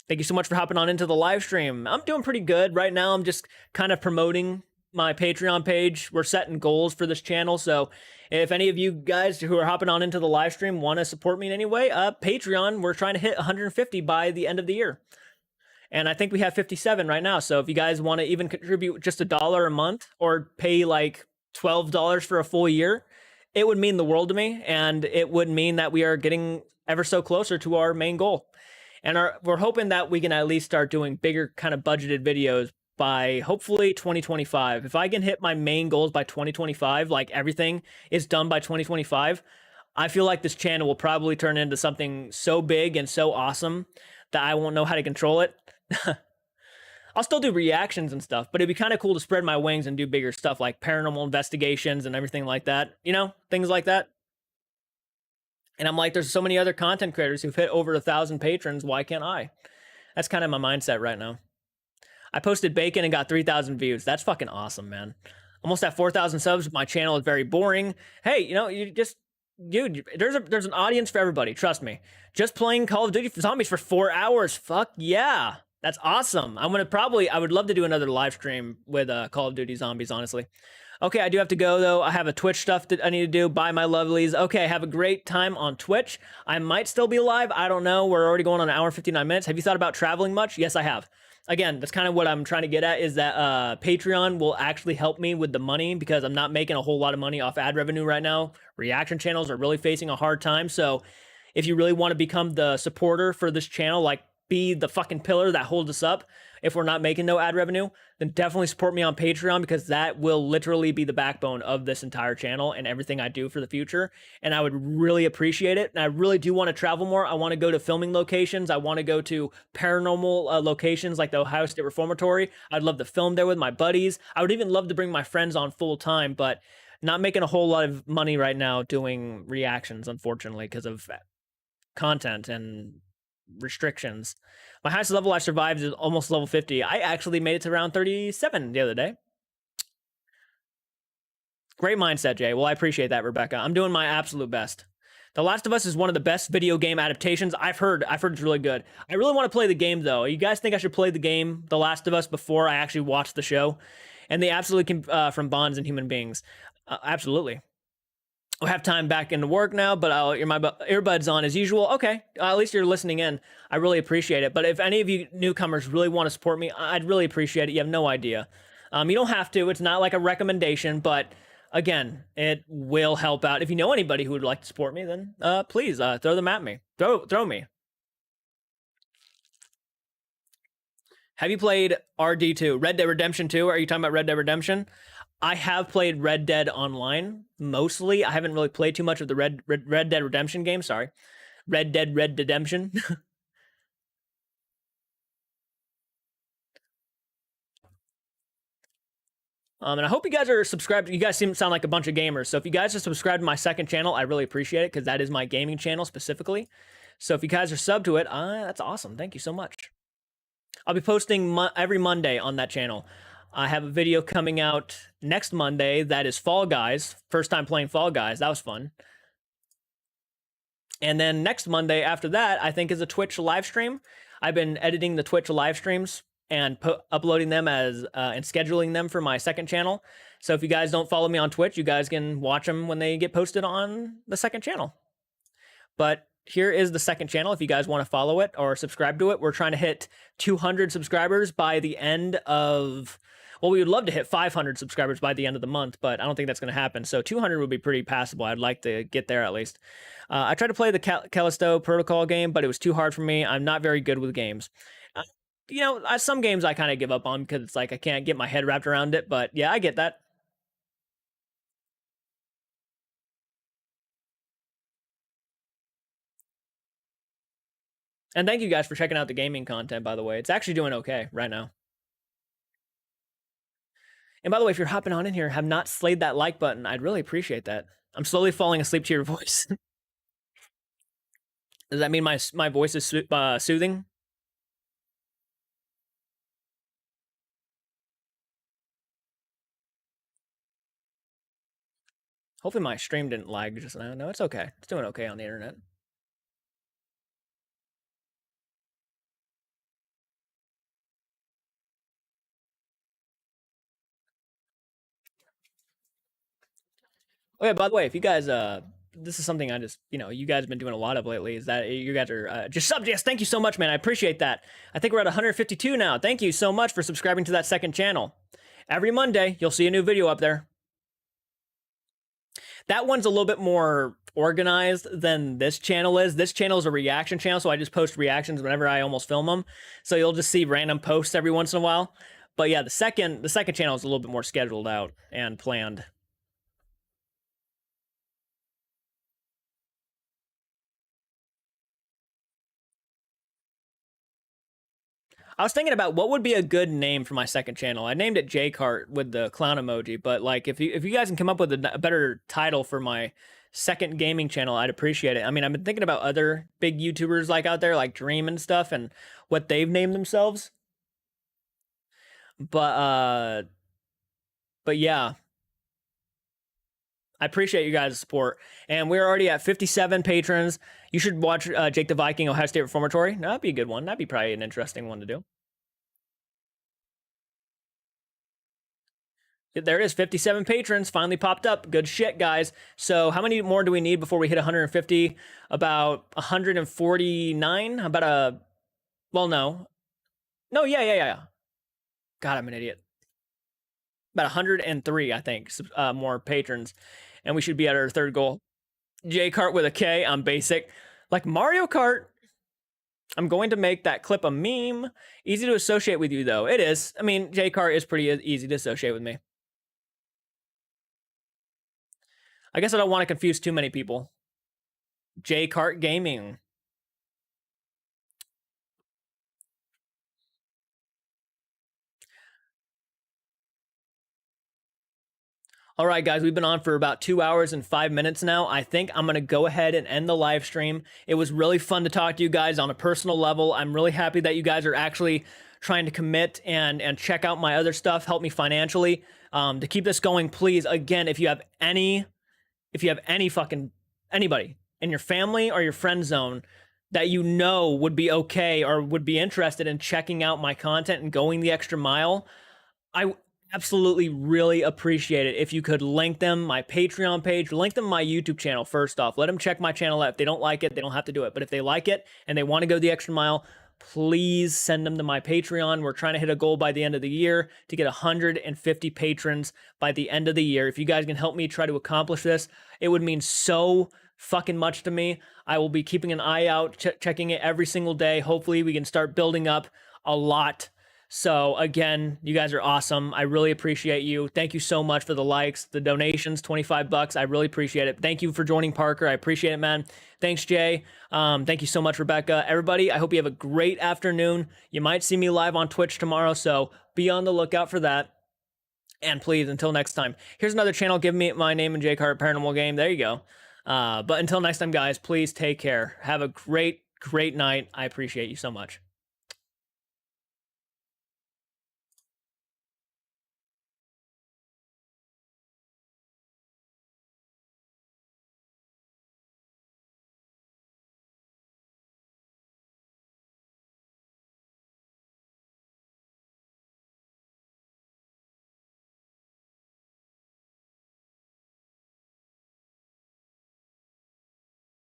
Thank you so much for hopping on into the live stream. I'm doing pretty good. Right now, I'm just kind of promoting my Patreon page. We're setting goals for this channel, so if any of you guys who are hopping on into the live stream want to support me in any way, Patreon, we're trying to hit 150 by the end of the year. And I think we have 57 right now. So if you guys want to even contribute just $1 a month or pay like $12 for a full year, it would mean the world to me. And it would mean that we are getting ever so closer to our main goal. And we're hoping that we can at least start doing bigger kind of budgeted videos by hopefully 2025. If I can hit my main goals by 2025, like everything is done by 2025, I feel like this channel will probably turn into something so big and so awesome that I won't know how to control it. I'll still do reactions and stuff, but it'd be kind of cool to spread my wings and do bigger stuff like paranormal investigations and everything like that, you know, things like that. And I'm like, there's so many other content creators who've hit over 1,000 patrons. Why can't I? That's kind of my mindset right now. I posted bacon and got 3,000 views. That's fucking awesome, man. Almost at 4,000 subs. My channel is very boring. Hey, you know, dude, there's an audience for everybody. Trust me. Just playing Call of Duty Zombies for 4 hours. Fuck yeah. That's awesome. I would love to do another live stream with Call of Duty Zombies, honestly. Okay, I do have to go, though. I have a Twitch stuff that I need to do. Bye, my lovelies. Okay, have a great time on Twitch. I might still be live. I don't know. We're already going on an hour and 59 minutes. Have you thought about traveling much? Yes, I have. Again, that's kind of what I'm trying to get at, is that Patreon will actually help me with the money because I'm not making a whole lot of money off ad revenue right now. Reaction channels are really facing a hard time. So if you really want to become the supporter for this channel, like be the fucking pillar that holds us up if we're not making no ad revenue, then definitely support me on Patreon, because that will literally be the backbone of this entire channel and everything I do for the future. And I would really appreciate it. And I really do want to travel more. I want to go to filming locations. I want to go to paranormal locations like the Ohio State Reformatory. I'd love to film there with my buddies. I would even love to bring my friends on full time, but not making a whole lot of money right now doing reactions, unfortunately, because of content and restrictions. My highest level I survived is almost level 50. I actually made it to around 37 the other day. Great mindset, Jay. Well, I appreciate that, Rebecca. I'm doing my absolute best. The Last of Us is one of the best video game adaptations. I've heard it's really good. I really want to play the game, though. You guys think I should play the game, The Last of Us, before I actually watch the show? And they absolutely can, from Bonds and Human Beings. Absolutely. I have time back into work now, but I'll my earbuds on as usual. Okay, at least you're listening in. I really appreciate it. But if any of you newcomers really want to support me, I'd really appreciate it. You have no idea. You don't have to. It's not like a recommendation, but again, it will help out. If you know anybody who would like to support me, then please throw them at me. Throw me. Have you played RD2, Red Dead Redemption 2? Are you talking about Red Dead Redemption? I have played Red Dead Online mostly. I haven't really played too much of the Red Dead Redemption game. Sorry, Red Dead Redemption. And I hope you guys are subscribed. You guys sound like a bunch of gamers. So if you guys are subscribed to my second channel, I really appreciate it because that is my gaming channel specifically. So if you guys are subbed to it, that's awesome. Thank you so much. I'll be posting every Monday on that channel. I have a video coming out next Monday that is Fall Guys. First time playing Fall Guys. That was fun. And then next Monday after that, I think, is a Twitch live stream. I've been editing the Twitch live streams and uploading them as and scheduling them for my second channel. So if you guys don't follow me on Twitch, you guys can watch them when they get posted on the second channel. But here is the second channel if you guys want to follow it or subscribe to it. We're trying to hit 200 subscribers by the end of... Well, we would love to hit 500 subscribers by the end of the month, but I don't think that's going to happen. So 200 would be pretty passable. I'd like to get there at least. I tried to play the Callisto Protocol game, but it was too hard for me. I'm not very good with games. You know, some games I kind of give up on because it's like I can't get my head wrapped around it. But yeah, I get that. And thank you guys for checking out the gaming content, by the way. It's actually doing okay right now. And by the way, if you're hopping on in here, have not slayed that like button, I'd really appreciate that. I'm slowly falling asleep to your voice. Does that mean my voice is soothing? Hopefully my stream didn't lag just now. No, it's okay. It's doing okay on the internet. Oh yeah, by the way, if you guys this is something I just, you guys have been doing a lot of lately, is that you guys are just subbed. Yes, thank you so much, man. I appreciate that. I think we're at 152 now. Thank you so much for subscribing to that second channel. Every Monday, you'll see a new video up there. That one's a little bit more organized than this channel is. This channel is a reaction channel, so I just post reactions whenever I almost film them. So you'll just see random posts every once in a while. But yeah, the second channel is a little bit more scheduled out and planned. I was thinking about what would be a good name for my second channel. I named it JCART with the clown emoji, but like if you guys can come up with a better title for my second gaming channel, I'd appreciate it. I mean, I've been thinking about other big YouTubers like out there, like Dream and stuff, and what they've named themselves. But yeah. I appreciate you guys' support. And we're already at 57 patrons. You should watch Jake the Viking Ohio State Reformatory. No, that'd be a good one. That'd be probably an interesting one to do. There it is, 57 patrons finally popped up. Good shit, guys. So how many more do we need before we hit 150? About 149? About a... Well, no. No, yeah. God, I'm an idiot. About 103, I think, more patrons. And we should be at our third goal. JCART with a K. I'm basic. Like Mario Kart. I'm going to make that clip a meme. Easy to associate with you, though. It is. I mean, JCART is pretty easy to associate with me. I guess I don't want to confuse too many people. JCART Gaming. All right, guys, we've been on for about 2 hours and 5 minutes now. I think I'm going to go ahead and end the live stream. It was really fun to talk to you guys on a personal level. I'm really happy that you guys are actually trying to commit and check out my other stuff, help me financially. To keep this going, please, again, if you have anybody in your family or your friend zone that you know would be okay or would be interested in checking out my content and going the extra mile, absolutely really appreciate it if you could link them my Patreon page, link them my YouTube channel. First off, let them check my channel out. If they don't like it, they don't have to do it, but if they like it and they want to go the extra mile, please send them to my Patreon. We're trying to hit a goal by the end of the year to get 150 patrons by the end of the year. If you guys can help me try to accomplish this, it would mean so fucking much to me. I will be keeping an eye out, checking it every single day. Hopefully we can start building up a lot. So again, you guys are awesome. I really appreciate you. Thank you so much for the likes, the donations, 25 bucks. I really appreciate it. Thank you for joining, Parker. I appreciate it, man. Thanks, Jay. Thank you so much, Rebecca. Everybody, I hope you have a great afternoon. You might see me live on Twitch tomorrow, so be on the lookout for that. And please, until next time, here's another channel. Give me my name and JCARTS Paranormal Game. There you go. But until next time, guys, please take care. Have a great night. I appreciate you so much.